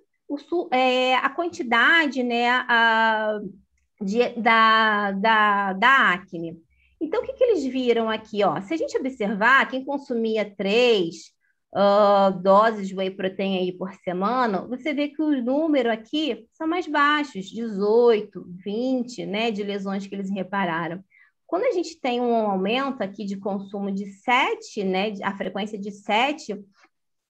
a quantidade, né, da acne. Então, o que eles viram aqui? Ó? Se a gente observar, quem consumia 3 doses de whey protein aí por semana, você vê que o número aqui são mais baixos, 18, 20, né, de lesões que eles repararam. Quando a gente tem um aumento aqui de consumo de 7, né, a frequência de 7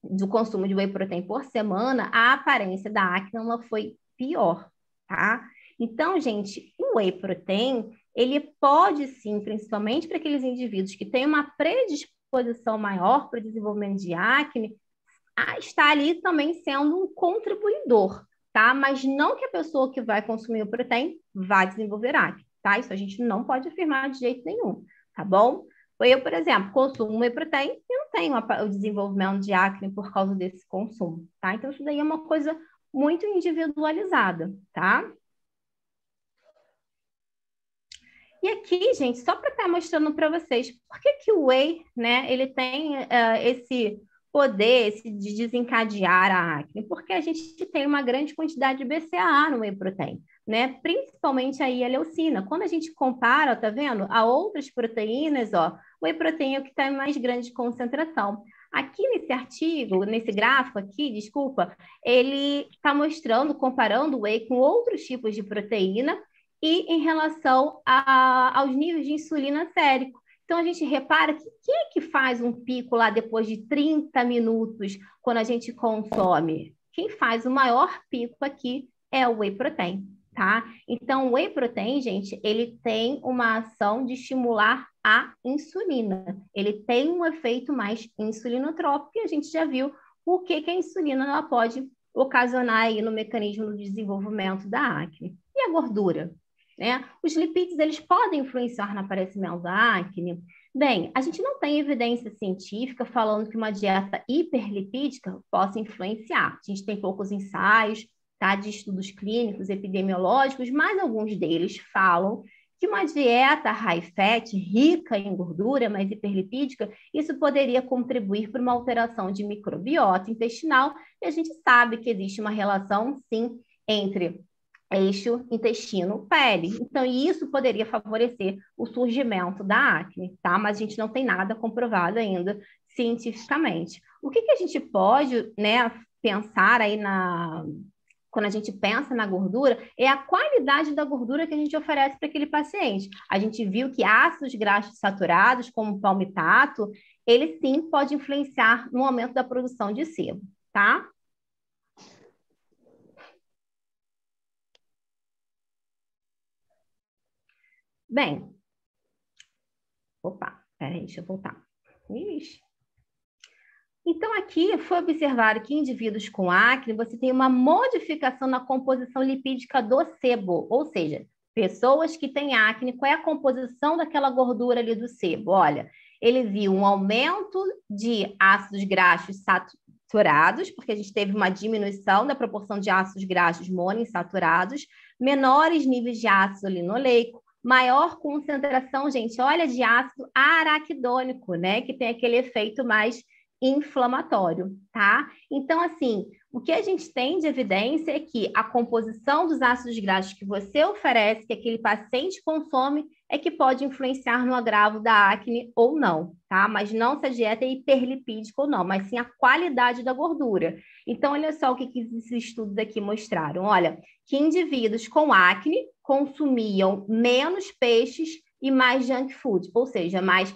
do consumo de whey protein por semana, a aparência da acne ela foi pior, tá? Então, gente, o whey protein, ele pode sim, principalmente para aqueles indivíduos que têm uma predisposição maior para o desenvolvimento de acne, está ali também sendo um contribuidor, tá? Mas não que a pessoa que vai consumir o protein vai desenvolver acne, tá? Isso a gente não pode afirmar de jeito nenhum, tá bom? Eu, por exemplo, consumo whey protein e não tenho o desenvolvimento de acne por causa desse consumo, tá? Então, isso daí é uma coisa muito individualizada, tá? E aqui, gente, só para estar mostrando para vocês, por que o whey, né, ele tem esse poder de desencadear a acne? Porque a gente tem uma grande quantidade de BCAA no whey protein, né? Principalmente aí a leucina. Quando a gente compara, tá vendo, a outras proteínas, ó, o whey protein é o que está em mais grande concentração. Aqui nesse artigo, nesse gráfico aqui, desculpa, ele está mostrando, comparando o whey com outros tipos de proteína e em relação aos níveis de insulina sérico. Então, a gente repara que quem é que faz um pico lá depois de 30 minutos quando a gente consome? Quem faz o maior pico aqui é o whey protein, tá? Então, o whey protein, gente, ele tem uma ação de estimular a insulina. Ele tem um efeito mais insulinotrópico e a gente já viu o que a insulina ela pode ocasionar aí no mecanismo do desenvolvimento da acne. E a gordura? Né? Os lipídios, eles podem influenciar no aparecimento da acne? Bem, a gente não tem evidência científica falando que uma dieta hiperlipídica possa influenciar. A gente tem poucos ensaios, tá, de estudos clínicos, epidemiológicos, mas alguns deles falam que uma dieta high fat, rica em gordura, mas hiperlipídica, isso poderia contribuir para uma alteração de microbiota intestinal, e a gente sabe que existe uma relação, sim, entre eixo intestino-pele. Então, isso poderia favorecer o surgimento da acne, tá? Mas a gente não tem nada comprovado ainda cientificamente. O que a gente pode, né, pensar aí quando a gente pensa na gordura, é a qualidade da gordura que a gente oferece para aquele paciente. A gente viu que ácidos graxos saturados, como o palmitato, ele sim pode influenciar no aumento da produção de sebo, tá? Bem, opa, peraí, deixa eu voltar. Ixi. Então, aqui foi observado que em indivíduos com acne, você tem uma modificação na composição lipídica do sebo, ou seja, pessoas que têm acne, qual é a composição daquela gordura ali do sebo? Olha, ele viu um aumento de ácidos graxos saturados, porque a gente teve uma diminuição da proporção de ácidos graxos monoinsaturados, menores níveis de ácido linoleico, maior concentração, gente, olha, de ácido araquidônico, né, que tem aquele efeito mais inflamatório, tá? Então, assim, o que a gente tem de evidência é que a composição dos ácidos graxos que você oferece, que aquele paciente consome, é que pode influenciar no agravo da acne ou não, tá? Mas não se a dieta é hiperlipídica ou não, mas sim a qualidade da gordura. Então, olha só o que esses estudos aqui mostraram. Olha, que indivíduos com acne consumiam menos peixes e mais junk food, ou seja, mais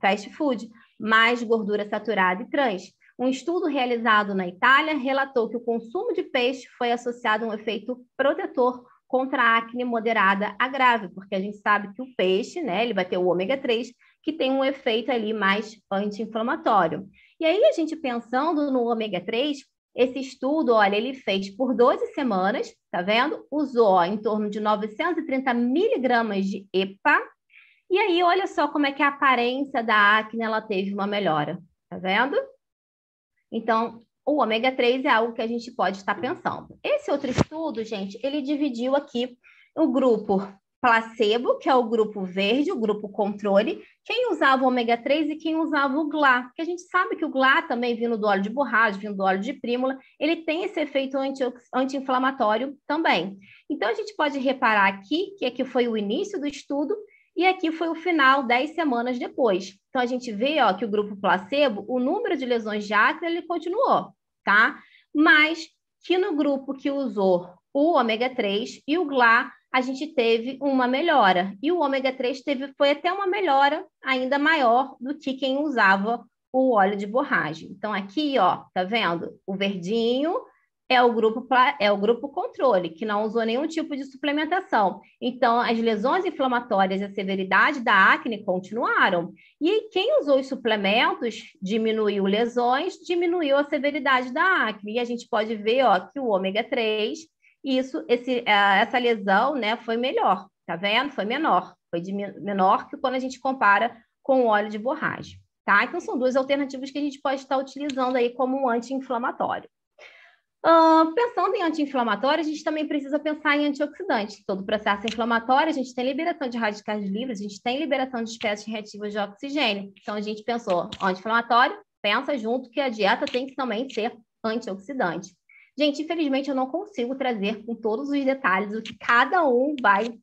fast food, mais gordura saturada e trans. Um estudo realizado na Itália relatou que o consumo de peixe foi associado a um efeito protetor contra a acne moderada a grave, porque a gente sabe que o peixe, né, ele vai ter o ômega 3, que tem um efeito ali mais anti-inflamatório. E aí, a gente pensando no ômega 3, esse estudo, olha, ele fez por 12 semanas, tá vendo? Usou ó, em torno de 930 miligramas de EPA. E aí, olha só como é que a aparência da acne, ela teve uma melhora, tá vendo? Então, o ômega 3 é algo que a gente pode estar pensando. Esse outro estudo, gente, ele dividiu aqui o grupo placebo, que é o grupo verde, o grupo controle, quem usava o ômega 3 e quem usava o GLA, porque a gente sabe que o GLA também, vindo do óleo de borracha, vindo do óleo de prímula, ele tem esse efeito anti-inflamatório também. Então, a gente pode reparar aqui, que aqui foi o início do estudo, e aqui foi o final, 10 semanas depois. Então, a gente vê ó, que o grupo placebo, o número de lesões de acne, ele continuou, tá? Mas que no grupo que usou o ômega 3 e o GLA, a gente teve uma melhora. E o ômega 3 foi até uma melhora ainda maior do que quem usava o óleo de borracha. Então, aqui, ó, tá vendo? O verdinho é o grupo controle, que não usou nenhum tipo de suplementação. Então, as lesões inflamatórias e a severidade da acne continuaram. E quem usou os suplementos diminuiu lesões, diminuiu a severidade da acne. E a gente pode ver ó, que o ômega 3, essa lesão né, foi melhor, tá vendo? Foi menor. Foi menor que quando a gente compara com o óleo de borracha. Tá? Então, são duas alternativas que a gente pode estar utilizando aí como um anti-inflamatório. Pensando em anti-inflamatório, a gente também precisa pensar em antioxidante. Todo processo inflamatório, a gente tem liberação de radicais livres, a gente tem liberação de espécies reativas de oxigênio. Então, a gente pensou anti-inflamatório, pensa junto que a dieta tem que também ser antioxidante. Gente, infelizmente, eu não consigo trazer com todos os detalhes o que cada um vai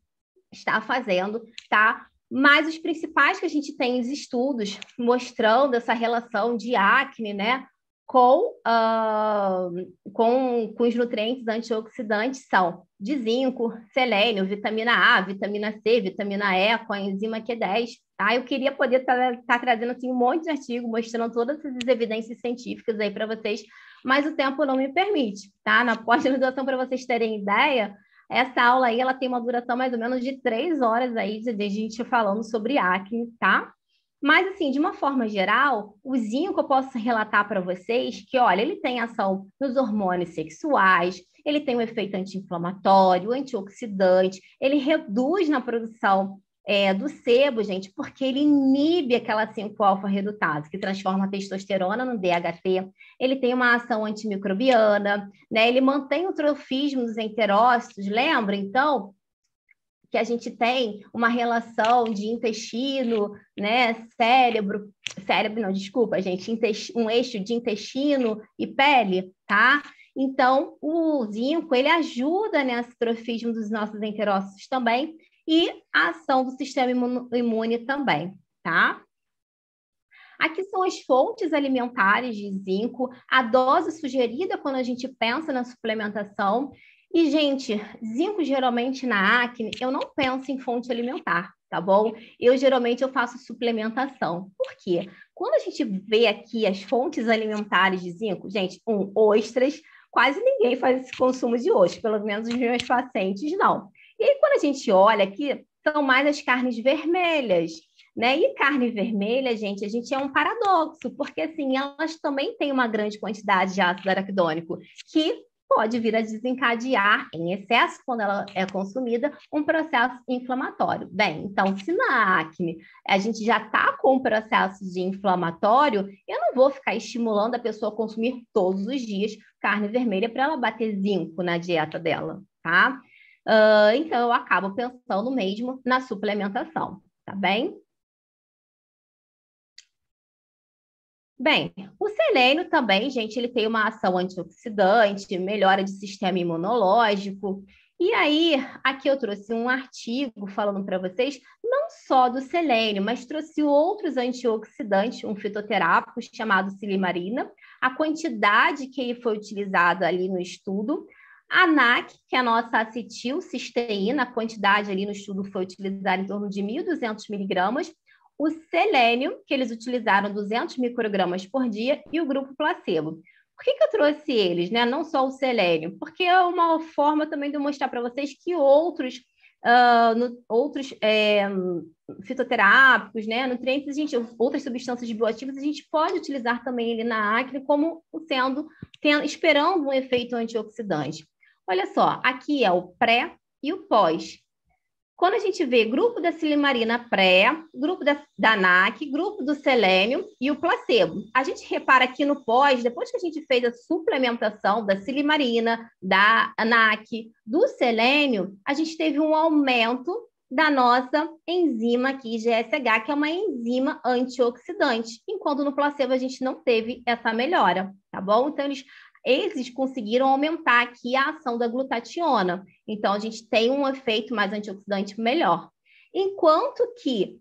estar fazendo, tá? Mas os principais que a gente tem os estudos mostrando essa relação de acne, né? Com os nutrientes antioxidantes são de zinco, selênio, vitamina A, vitamina C, vitamina E, com a enzima Q10. Tá? Eu queria poder estar trazendo assim, um monte de artigo mostrando todas essas evidências científicas aí para vocês, mas o tempo não me permite. Tá? Na pós-graduação, para vocês terem ideia, essa aula aí ela tem uma duração mais ou menos de 3 horas aí de gente falando sobre acne, tá? Mas, assim, de uma forma geral, o zinco eu posso relatar para vocês que, olha, ele tem ação nos hormônios sexuais, ele tem um efeito anti-inflamatório, antioxidante, ele reduz na produção do sebo, gente, porque ele inibe aquela 5-alfa-redutase, que transforma a testosterona no DHT, ele tem uma ação antimicrobiana, né? Ele mantém o trofismo dos enterócitos, lembra? Então, que a gente tem uma relação de intestino, né, cérebro não, desculpa, gente, um eixo de intestino e pele, tá? Então, o zinco, ele ajuda nesse trofismo dos nossos enterócitos também e a ação do sistema imune também, tá? Aqui são as fontes alimentares de zinco, a dose sugerida quando a gente pensa na suplementação. E, gente, zinco geralmente na acne, eu não penso em fonte alimentar, tá bom? Geralmente eu faço suplementação. Por quê? Quando a gente vê aqui as fontes alimentares de zinco, gente, ostras, quase ninguém faz esse consumo de ostras, pelo menos os meus pacientes não. E aí, quando a gente olha aqui, são mais as carnes vermelhas, né? E carne vermelha, gente, a gente é um paradoxo, porque assim, elas também têm uma grande quantidade de ácido araquidônico, que pode vir a desencadear, em excesso, quando ela é consumida, um processo inflamatório. Bem, então, se na acne a gente já está com um processo de inflamatório, eu não vou ficar estimulando a pessoa a consumir todos os dias carne vermelha para ela bater zinco na dieta dela, tá? Então, eu acabo pensando mesmo na suplementação, tá bem? Bem, o selênio também, gente, ele tem uma ação antioxidante, melhora de sistema imunológico. E aí, aqui eu trouxe um artigo falando para vocês, não só do selênio, mas trouxe outros antioxidantes, um fitoterápico chamado silimarina, a quantidade que ele foi utilizado ali no estudo, a NAC, que é a nossa acetilcisteína, a quantidade ali no estudo foi utilizada em torno de 1.200 miligramas, o selênio, que eles utilizaram 200 microgramas por dia, e o grupo placebo. Por que eu trouxe eles, né? Não só o selênio? Porque é uma forma também de eu mostrar para vocês que outros fitoterápicos, né, nutrientes, outras substâncias bioativas, a gente pode utilizar também ele na acne como esperando um efeito antioxidante. Olha só, aqui é o pré e o pós. Quando a gente vê grupo da silimarina pré, grupo da NAC, grupo do selênio e o placebo, a gente repara aqui no pós, depois que a gente fez a suplementação da silimarina, da NAC, do selênio, a gente teve um aumento da nossa enzima aqui, GSH, que é uma enzima antioxidante, enquanto no placebo a gente não teve essa melhora, tá bom? Então, eles conseguiram aumentar aqui a ação da glutationa. Então, a gente tem um efeito mais antioxidante melhor. Enquanto que,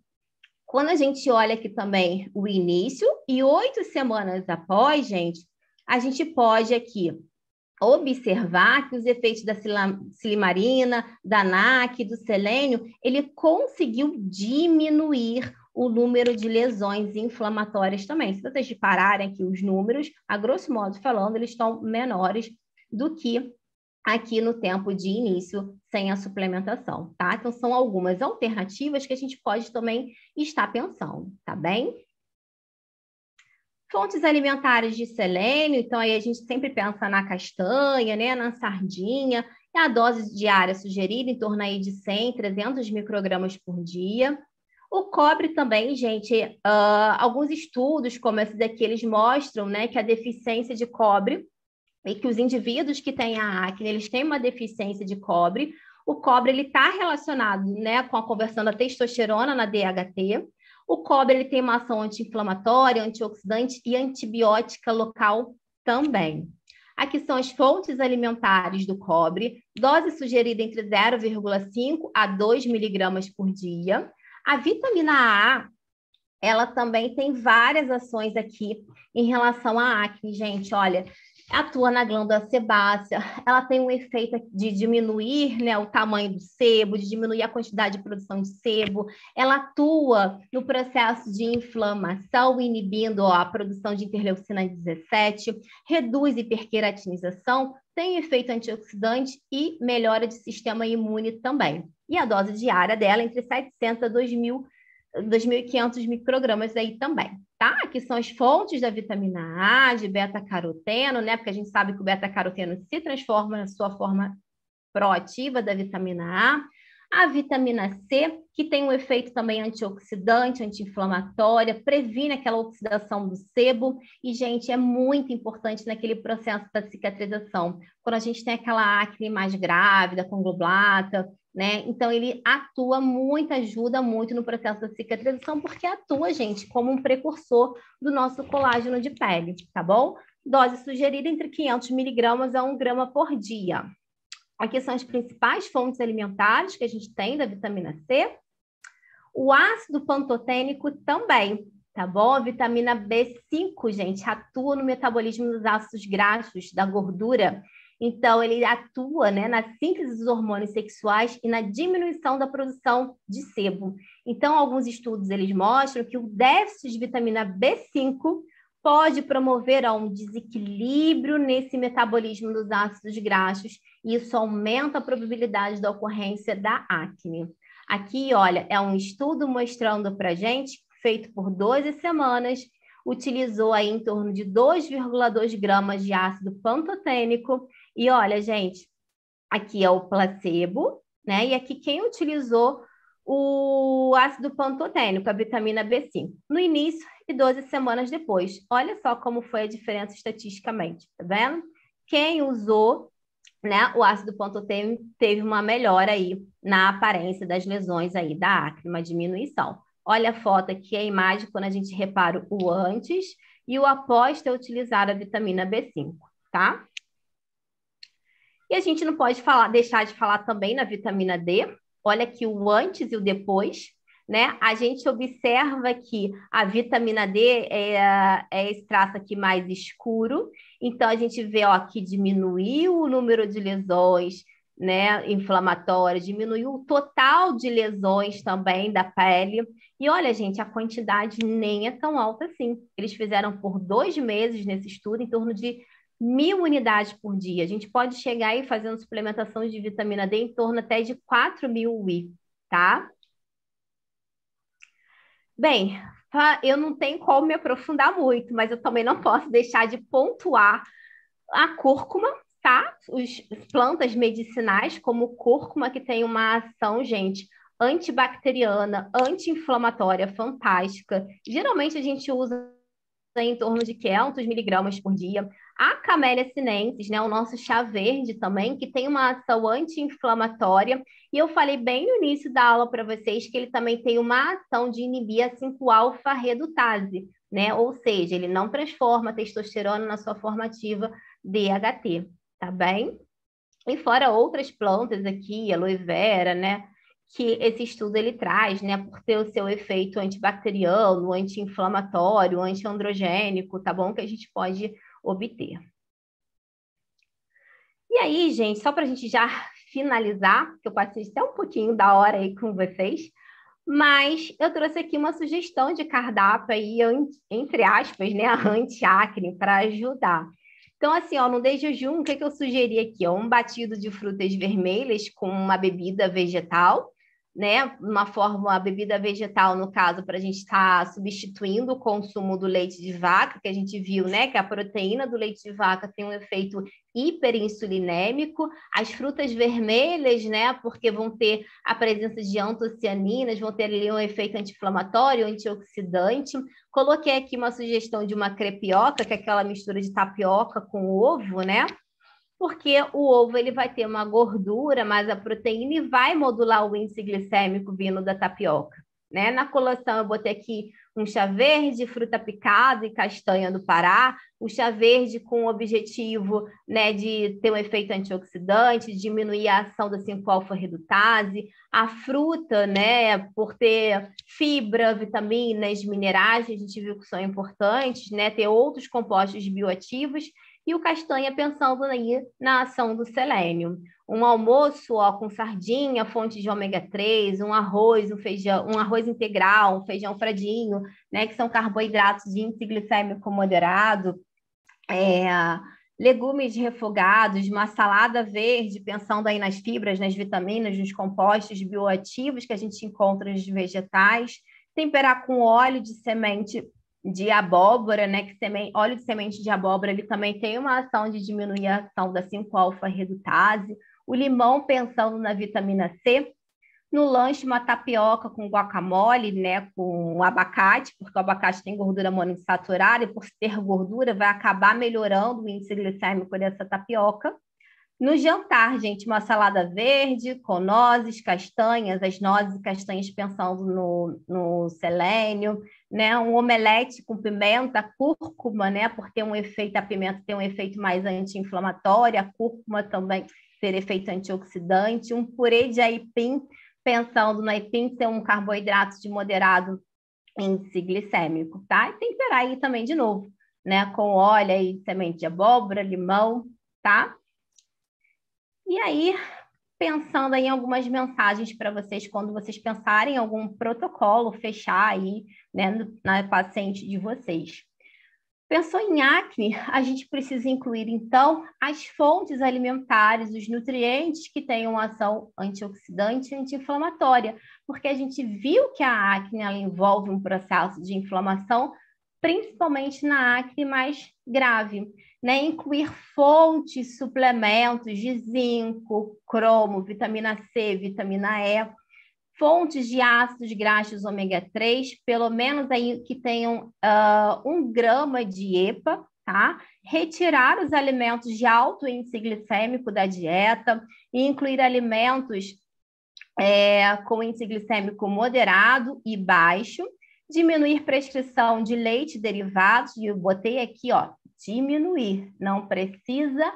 quando a gente olha aqui também o início e 8 semanas após, gente, a gente pode aqui observar que os efeitos da silimarina, da NAC, do selênio, ele conseguiu diminuir o número de lesões inflamatórias também. Se vocês repararem aqui os números, a grosso modo falando, eles estão menores do que aqui no tempo de início sem a suplementação, tá? Então, são algumas alternativas que a gente pode também estar pensando, tá bem? Fontes alimentares de selênio, então aí a gente sempre pensa na castanha, né, na sardinha, e a dose diária sugerida em torno aí de 100, 300 microgramas por dia. O cobre também, gente, alguns estudos como esses aqui, eles mostram, né, que a deficiência de cobre e que os indivíduos que têm a acne, eles têm uma deficiência de cobre. O cobre, ele está relacionado, né, com a conversão da testosterona na DHT. O cobre, ele tem uma ação anti-inflamatória, antioxidante e antibiótica local também. Aqui são as fontes alimentares do cobre, dose sugerida entre 0,5 a 2 miligramas por dia. A vitamina A, ela também tem várias ações aqui em relação à acne, gente. Olha, atua na glândula sebácea, ela tem um efeito de diminuir, né, o tamanho do sebo, de diminuir a quantidade de produção de sebo, ela atua no processo de inflamação, inibindo a produção de interleucina 17, reduz hiperqueratinização, tem efeito antioxidante e melhora de sistema imune também. E a dose diária dela é entre 700 a 2.500 microgramas aí também, tá? Aqui são as fontes da vitamina A, de beta-caroteno, né? Porque a gente sabe que o beta-caroteno se transforma na sua forma proativa da vitamina A. A vitamina C, que tem um efeito também antioxidante, anti-inflamatória, previne aquela oxidação do sebo. E, gente, é muito importante naquele processo da cicatrização. Quando a gente tem aquela acne mais grávida, conglobulata, né? Então, ele atua muito, ajuda muito no processo da cicatrização, porque atua, gente, como um precursor do nosso colágeno de pele, tá bom? Dose sugerida entre 500 miligramas a 1 grama por dia. Aqui são as principais fontes alimentares que a gente tem da vitamina C. O ácido pantotênico também, tá bom? A vitamina B5, gente, atua no metabolismo dos ácidos graxos, da gordura. Então, ele atua, né, na síntese dos hormônios sexuais e na diminuição da produção de sebo. Então, alguns estudos, eles mostram que o déficit de vitamina B5 pode promover um desequilíbrio nesse metabolismo dos ácidos graxos e isso aumenta a probabilidade da ocorrência da acne. Aqui, olha, é um estudo mostrando para a gente, feito por 12 semanas, utilizou aí em torno de 2,2 gramas de ácido pantotênico e olha, gente, aqui é o placebo, né? E aqui quem utilizou o ácido pantotênico, a vitamina B5, no início e 12 semanas depois. Olha só como foi a diferença estatisticamente, tá vendo? Quem usou, né, o ácido pantotênico teve uma melhora aí na aparência das lesões aí da acne, uma diminuição. Olha a foto aqui, a imagem quando a gente repara o antes e o após ter utilizado a vitamina B5, tá? E a gente não pode deixar de falar também na vitamina D. Olha aqui o antes e o depois, né? A gente observa que a vitamina D é esse traço aqui mais escuro. Então, a gente vê ó, que diminuiu o número de lesões, né, inflamatórias, diminuiu o total de lesões também da pele. E olha, gente, a quantidade nem é tão alta assim. Eles fizeram por 2 meses nesse estudo, em torno de 1.000 unidades por dia. A gente pode chegar aí fazendo suplementação de vitamina D em torno até de 4.000 UI, tá? Bem, eu não tenho como me aprofundar muito, mas eu também não posso deixar de pontuar a cúrcuma, tá? As plantas medicinais, como o cúrcuma, que tem uma ação, gente, antibacteriana, anti-inflamatória fantástica. Geralmente a gente usa em torno de 500 miligramas por dia. A Camellia sinensis, né, o nosso chá verde também, que tem uma ação anti-inflamatória. E eu falei bem no início da aula para vocês que ele também tem uma ação de inibir a 5-alfa-redutase, né? Ou seja, ele não transforma a testosterona na sua forma ativa DHT, tá bem? E fora outras plantas aqui, aloe vera, né? Que esse estudo ele traz, né, por ter o seu efeito antibacteriano, anti-inflamatório, anti-androgênico, tá bom? Que a gente pode obter. E aí, gente, só para a gente já finalizar, que eu passei até um pouquinho da hora aí com vocês, mas eu trouxe aqui uma sugestão de cardápio aí, entre aspas, né, anti-acne, para ajudar. Então, assim, ó, no desjejum, o que eu sugeri aqui? Ó, um batido de frutas vermelhas com uma bebida vegetal, né? Uma bebida vegetal, no caso, para a gente estar substituindo o consumo do leite de vaca, que a gente viu, né? Que a proteína do leite de vaca tem um efeito hiperinsulinêmico. As frutas vermelhas, né? Porque vão ter a presença de antocianinas, vão ter ali um efeito anti-inflamatório, antioxidante. Coloquei aqui uma sugestão de uma crepioca, que é aquela mistura de tapioca com ovo, né? Porque o ovo ele vai ter uma gordura, mas a proteína e vai modular o índice glicêmico vindo da tapioca, né? Na colação eu botei aqui um chá verde, fruta picada e castanha do Pará, o chá verde com o objetivo, né, de ter um efeito antioxidante, diminuir a ação da 5-alfa-redutase, a fruta, né, por ter fibra, vitaminas, minerais, que a gente viu que são importantes, né, ter outros compostos bioativos, e o castanha pensando aí na ação do selênio. Um almoço ó, com sardinha, fonte de ômega 3, um arroz, um feijão, um arroz integral, um feijão fradinho, né, que são carboidratos de índice glicêmico moderado, legumes refogados, uma salada verde, pensando aí nas fibras, nas vitaminas, nos compostos bioativos que a gente encontra nos vegetais, temperar com óleo de semente de abóbora, né, que óleo de semente de abóbora, ele também tem uma ação de diminuir a ação da 5-alfa-redutase, o limão pensando na vitamina C, No lanche, uma tapioca com guacamole, né, com abacate, porque o abacate tem gordura monoinsaturada e por ter gordura vai acabar melhorando o índice glicêmico dessa tapioca. No jantar, gente, uma salada verde com nozes, castanhas, as nozes e castanhas pensando no selênio, né? Um omelete com pimenta, cúrcuma, né? Por ter um efeito, a pimenta tem um efeito mais anti-inflamatório, a cúrcuma também ter efeito antioxidante, um purê de aipim, pensando no aipim ser um carboidrato de moderado índice glicêmico, tá? E temperar aí também de novo, né? Com óleo aí, semente de abóbora, limão, tá? E aí, pensando em algumas mensagens para vocês, quando vocês pensarem em algum protocolo, fechar aí, né, na paciente de vocês. Pensou em acne, a gente precisa incluir, então, as fontes alimentares, os nutrientes que tenham ação antioxidante e anti-inflamatória, porque a gente viu que a acne ela envolve um processo de inflamação, principalmente na acne mais grave. Né, incluir fontes, suplementos de zinco, cromo, vitamina C, vitamina E, fontes de ácidos graxos ômega 3, pelo menos aí que tenham 1 grama de EPA, tá? Retirar os alimentos de alto índice glicêmico da dieta e incluir alimentos com índice glicêmico moderado e baixo, diminuir prescrição de leite e derivados, e eu botei aqui, ó, diminuir, não precisa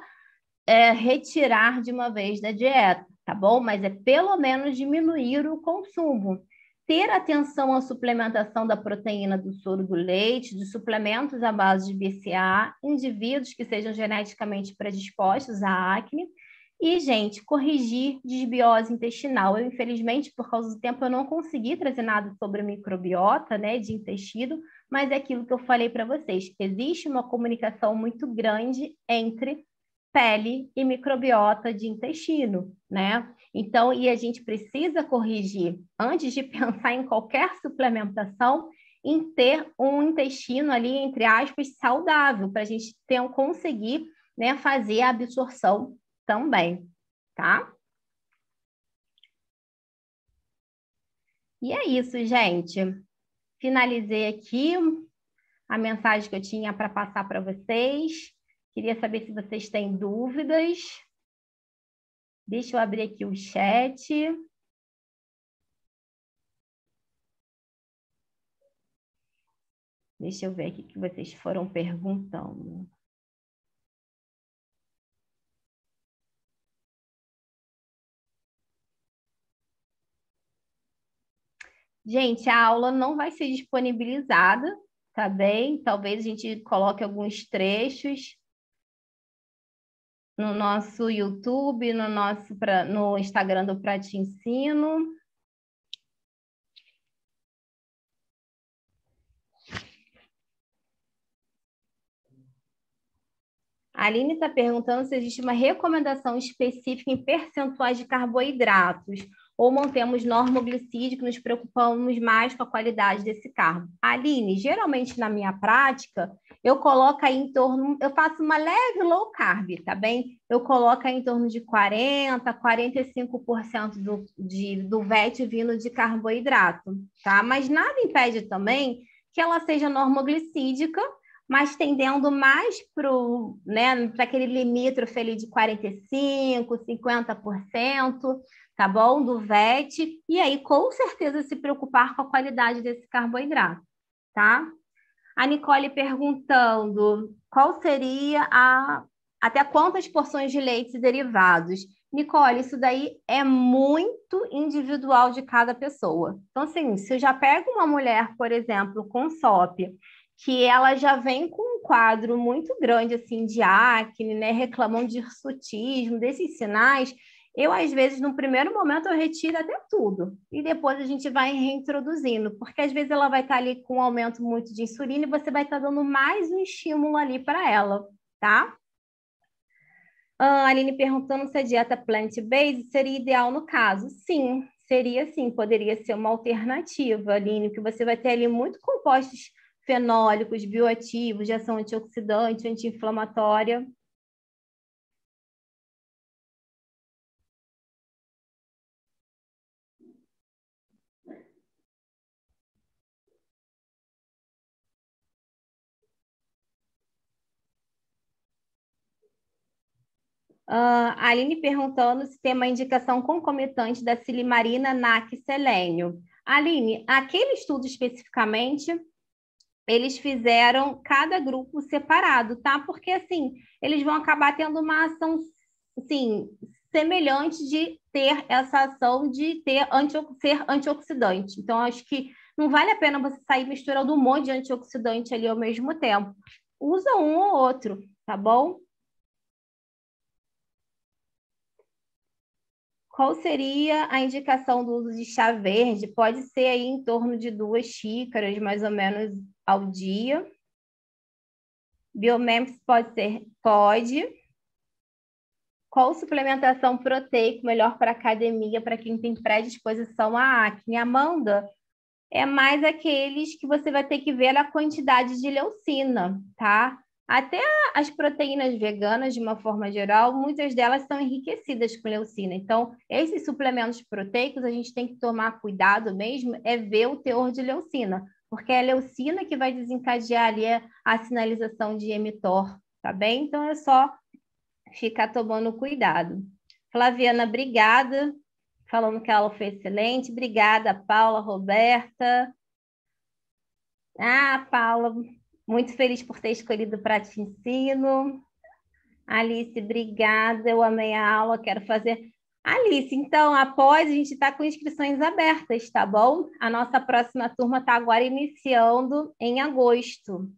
retirar de uma vez da dieta, tá bom? Mas é pelo menos diminuir o consumo. Ter atenção à suplementação da proteína do soro do leite, dos suplementos à base de BCAA, indivíduos que sejam geneticamente predispostos à acne. E, gente, corrigir desbiose intestinal. Eu, infelizmente, por causa do tempo, eu não consegui trazer nada sobre microbiota, né, de intestino, mas é aquilo que eu falei para vocês. Existe uma comunicação muito grande entre pele e microbiota de intestino, né? Então, e a gente precisa corrigir, antes de pensar em qualquer suplementação, em ter um intestino ali, entre aspas, saudável, para a gente conseguir, né, fazer a absorção também, tá? E é isso, gente. Finalizei aqui a mensagem que eu tinha para passar para vocês. Queria saber se vocês têm dúvidas. Deixa eu abrir aqui o chat. Deixa eu ver aqui o que vocês foram perguntando. Gente, a aula não vai ser disponibilizada, tá bem? Talvez a gente coloque alguns trechos no nosso YouTube, no Instagram do Pra Te Ensino. A Aline está perguntando se existe uma recomendação específica em percentuais de carboidratos ou mantemos normoglicídico, nos preocupamos mais com a qualidade desse carbo. Aline, geralmente na minha prática, eu coloco aí em torno, eu faço uma leve low carb, tá bem? Eu coloco aí em torno de 40%, 45% do VET vindo de carboidrato, tá? Mas nada impede também que ela seja normoglicídica, mas tendendo mais para aquele limítrofe ali de 45%, 50%, tá bom? Do VET, e aí com certeza se preocupar com a qualidade desse carboidrato, tá? A Nicole perguntando qual seria até quantas porções de leite e derivados. Nicole, isso daí é muito individual de cada pessoa. Então, assim, se eu já pego uma mulher, por exemplo, com SOP, que ela já vem com um quadro muito grande, assim, de acne, né, reclamando de hirsutismo, desses sinais, eu, às vezes, no primeiro momento, eu retiro até tudo. E depois a gente vai reintroduzindo, porque às vezes ela vai estar ali com um aumento muito de insulina e você vai estar dando mais um estímulo ali para ela, tá? A Aline perguntando se a dieta plant-based seria ideal no caso. Sim, seria sim, poderia ser uma alternativa, Aline, que você vai ter ali muito compostos fenólicos, bioativos, de ação antioxidante, anti-inflamatória. A Aline perguntando se tem uma indicação concomitante da silimarina, NAC, selênio. Aline, aquele estudo especificamente, eles fizeram cada grupo separado, tá? Porque, assim, eles vão acabar tendo uma ação, assim, semelhante de ter essa ação de ser antioxidante. Então, acho que não vale a pena você sair misturando um monte de antioxidante ali ao mesmo tempo. Usa um ou outro, tá bom? Qual seria a indicação do uso de chá verde? Pode ser aí em torno de 2 xícaras, mais ou menos, ao dia. Biomems pode ser? Pode. Qual suplementação proteica melhor para academia, para quem tem predisposição à acne? Amanda, é mais aqueles que você vai ter que ver a quantidade de leucina, tá? Até as proteínas veganas, de uma forma geral, muitas delas são enriquecidas com leucina. Então, esses suplementos proteicos, a gente tem que tomar cuidado mesmo, é ver o teor de leucina, porque é a leucina que vai desencadear ali a sinalização de mTOR, tá bem? Então, é só ficar tomando cuidado. Flaviana, obrigada, falando que a aula foi excelente. Obrigada, Paula, Roberta. Paula, muito feliz por ter escolhido para te ensino. Alice, obrigada, eu amei a aula, quero fazer. Alice, então, após, a gente está com inscrições abertas, tá bom? A nossa próxima turma está agora iniciando em agosto.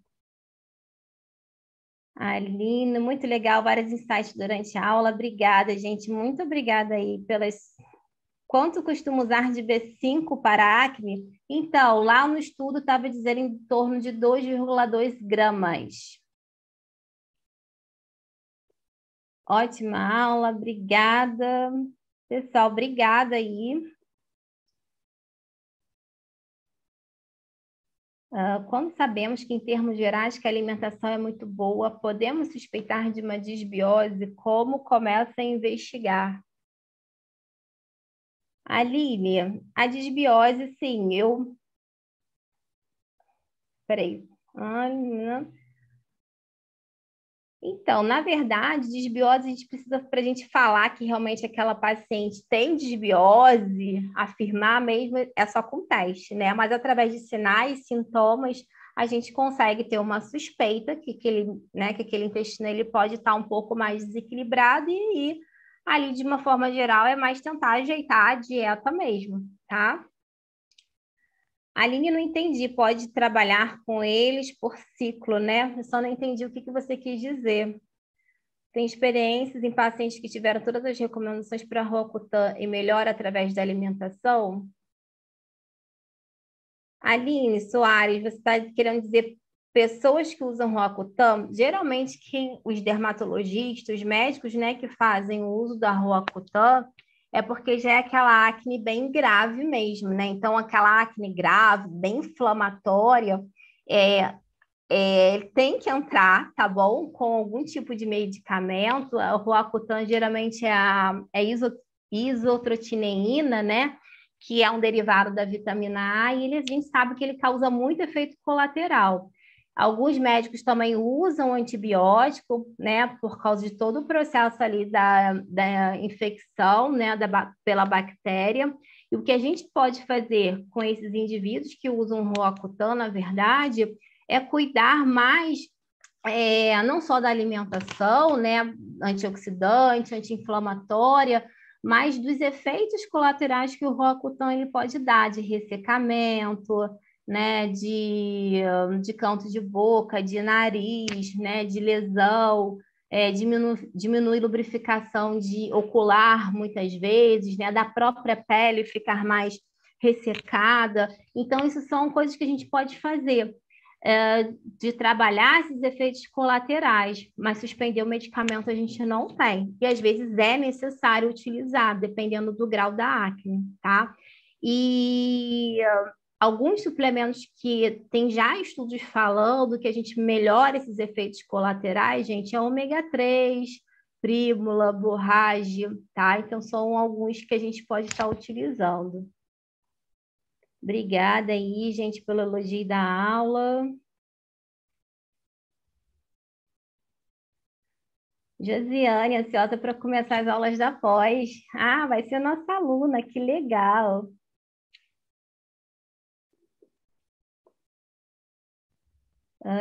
Aline, muito legal, vários insights durante a aula. Obrigada, gente. Muito obrigada aí pelas... Quanto costumo usar de B5 para acne? Então, lá no estudo estava dizendo em torno de 2,2 gramas. Ótima aula, obrigada. Pessoal, obrigada aí. Quando sabemos que, em termos gerais, que a alimentação é muito boa, podemos suspeitar de uma disbiose? Como começa a investigar? Aline, a disbiose, sim, Peraí. Então, na verdade, disbiose, a gente precisa, para a gente falar que realmente aquela paciente tem disbiose, afirmar mesmo, é só com teste, né? Mas através de sinais, sintomas, a gente consegue ter uma suspeita que aquele intestino ele pode estar um pouco mais desequilibrado e ali, de uma forma geral, é mais tentar ajeitar a dieta mesmo, tá? Aline, não entendi, pode trabalhar com eles por ciclo, né? Eu só não entendi o que você quis dizer. Tem experiências em pacientes que tiveram todas as recomendações para Roacutan e melhora através da alimentação? Aline Soares, você está querendo dizer pessoas que usam Roacutan? Geralmente, os dermatologistas, os médicos, né, que fazem o uso da Roacutan, é porque já é aquela acne bem grave mesmo, né? Então, aquela acne grave, bem inflamatória, tem que entrar, tá bom? Com algum tipo de medicamento. O Roacutan geralmente é isotrotineína, né? Que é um derivado da vitamina A, e a gente sabe que ele causa muito efeito colateral. Alguns médicos também usam antibiótico, né, por causa de todo o processo ali da infecção, né, pela bactéria. E o que a gente pode fazer com esses indivíduos que usam Roacutan, na verdade, é cuidar mais não só da alimentação, né, antioxidante, anti-inflamatória, mas dos efeitos colaterais que o Roacutan ele pode dar, de ressecamento, né, de canto de boca, de nariz, né, de lesão, diminui lubrificação ocular muitas vezes, né, da própria pele ficar mais ressecada. Então, isso são coisas que a gente pode fazer. De trabalhar esses efeitos colaterais, mas suspender o medicamento a gente não tem. E às vezes é necessário utilizar, dependendo do grau da acne, tá? E alguns suplementos que tem já estudos falando que a gente melhora esses efeitos colaterais, gente, é ômega 3, prímula, borragem, tá? Então são alguns que a gente pode estar utilizando. Obrigada aí, gente, pelo elogio da aula. Josiane, ansiosa para começar as aulas da pós. Ah, vai ser nossa aluna, que legal.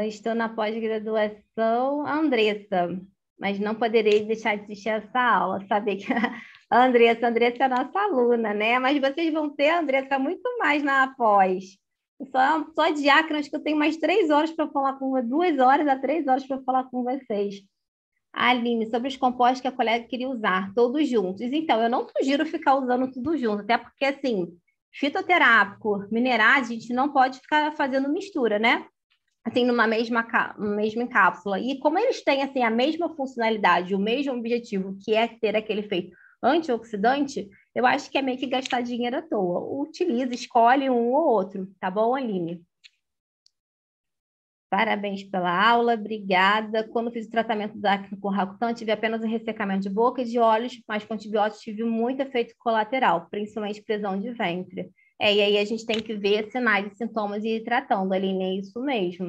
Estou na pós-graduação, Andressa, mas não poderei deixar de assistir essa aula. Saber que a Andressa é a nossa aluna, né? Mas vocês vão ter, Andressa, muito mais na pós. Só diácono, acho que eu tenho mais 3 horas para falar com vocês, 2 horas a 3 horas para falar com vocês. Aline, sobre os compostos que a colega queria usar, todos juntos. Então, eu não sugiro ficar usando tudo junto, até porque, assim, fitoterápico, minerais, a gente não pode ficar fazendo mistura, né? Assim, numa mesma cápsula. E como eles têm, assim, a mesma funcionalidade, o mesmo objetivo, que é ter aquele efeito antioxidante, eu acho que é meio que gastar dinheiro à toa. Utiliza, escolhe um ou outro, tá bom, Aline? Parabéns pela aula, obrigada. Quando fiz o tratamento da acne com Rakutan, tive apenas um ressecamento de boca e de olhos, mas com antibióticos tive muito efeito colateral, principalmente prisão de ventre. E aí a gente tem que ver sinais e sintomas e ir tratando, Aline, é isso mesmo.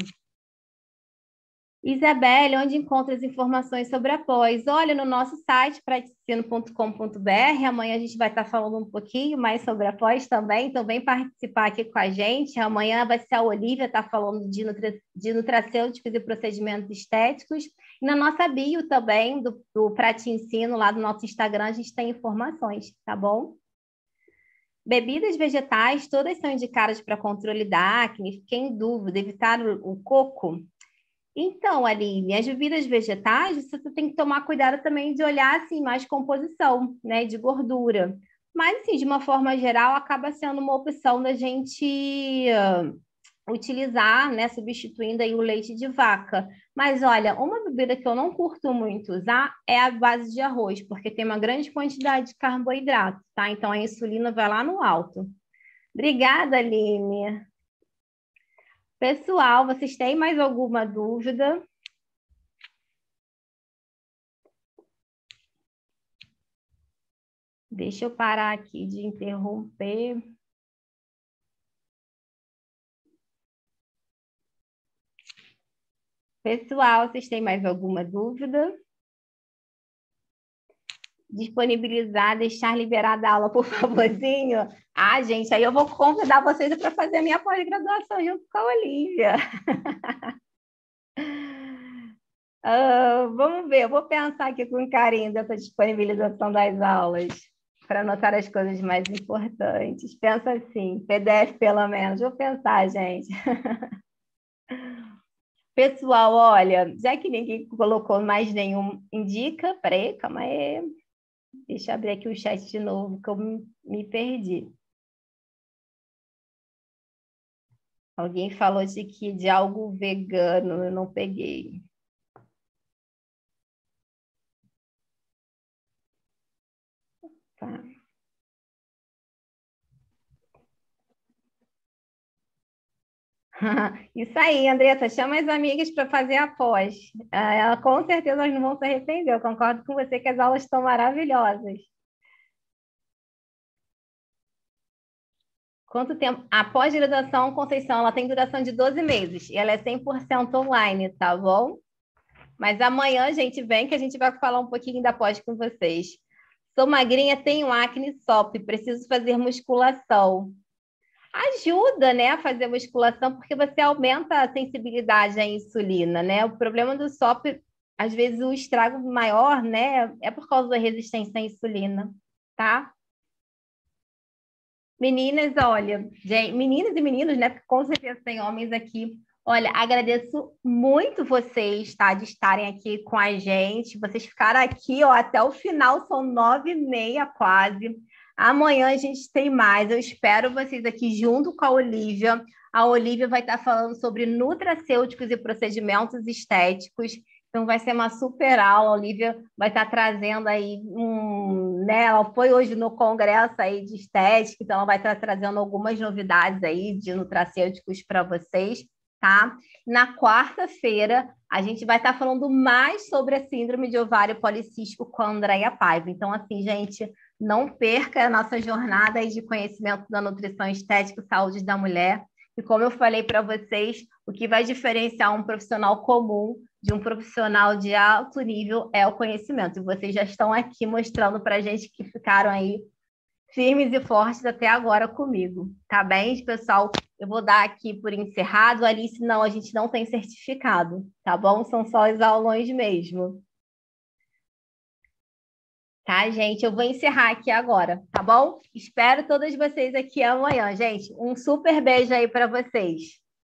Isabelle, onde encontra as informações sobre a pós? Olha, no nosso site, praticino.com.br, amanhã a gente vai estar falando um pouquinho mais sobre a pós também, então vem participar aqui com a gente. Amanhã vai ser a Olivia estar falando de nutracêuticos e procedimentos estéticos. E na nossa bio também, do Prate Ensino, lá do nosso Instagram, a gente tem informações, tá bom? Bebidas vegetais, todas são indicadas para controle da acne. Fiquei em dúvida, evitar o coco? Então, Aline, as bebidas vegetais, você tem que tomar cuidado também de olhar assim, mais composição, né, de gordura. Mas, assim, de uma forma geral, acaba sendo uma opção da gente utilizar, né, substituindo aí o leite de vaca. Mas, olha, uma bebida que eu não curto muito usar é a base de arroz, porque tem uma grande quantidade de carboidrato, tá? Então, a insulina vai lá no alto. Obrigada, Aline. Pessoal, vocês têm mais alguma dúvida? Deixa eu parar aqui de interromper. Pessoal, vocês têm mais alguma dúvida? Disponibilizar, deixar liberada a aula, por favorzinho. Ah, gente, aí eu vou convidar vocês para fazer a minha pós-graduação junto com a Olivia. Vamos ver, eu vou pensar aqui com carinho dessa disponibilização das aulas, para anotar as coisas mais importantes. Pensa assim, PDF pelo menos. Vou pensar, gente. Pessoal, olha, já que ninguém colocou mais nenhum, indica. Peraí, calma aí. Deixa eu abrir aqui o chat de novo, que eu me perdi. Alguém falou de algo vegano, eu não peguei. Tá. Isso aí, Andressa, chama as amigas para fazer a pós. Ela, com certeza elas não vão se arrepender. Eu concordo com você que as aulas estão maravilhosas. Quanto tempo? A pós-graduação, Conceição, ela tem duração de 12 meses e ela é 100% online, tá bom? Mas amanhã, gente, vem que a gente vai falar um pouquinho da pós com vocês. Sou magrinha, tenho acne, SOP, preciso fazer musculação. Ajuda, né, a fazer musculação, porque você aumenta a sensibilidade à insulina, né? O problema do SOP, às vezes o estrago maior, né, é por causa da resistência à insulina, tá? Meninas, olha, gente, meninas e meninos, né, porque com certeza tem homens aqui. Olha, agradeço muito vocês, tá, de estarem aqui com a gente. Vocês ficaram aqui, ó, até o final, são 9h30 quase. Amanhã a gente tem mais. Eu espero vocês aqui junto com a Olivia. A Olivia vai estar falando sobre nutracêuticos e procedimentos estéticos. Então vai ser uma super aula. A Olivia vai estar trazendo aí né? Ela foi hoje no congresso aí de estética, então ela vai estar trazendo algumas novidades aí de nutracêuticos para vocês, tá? Na quarta-feira a gente vai estar falando mais sobre a síndrome de ovário policístico com a Andréia Paiva. Então, assim, gente, não perca a nossa jornada aí de conhecimento da nutrição estética e saúde da mulher. E como eu falei para vocês, o que vai diferenciar um profissional comum de um profissional de alto nível é o conhecimento. E vocês já estão aqui mostrando para a gente que ficaram aí firmes e fortes até agora comigo. Tá bem, pessoal? Eu vou dar aqui por encerrado. Alice, não, a gente não tem certificado, tá bom? São só os aulões mesmo. Tá, gente? Eu vou encerrar aqui agora, tá bom? Espero todas vocês aqui amanhã, gente. Um super beijo aí para vocês.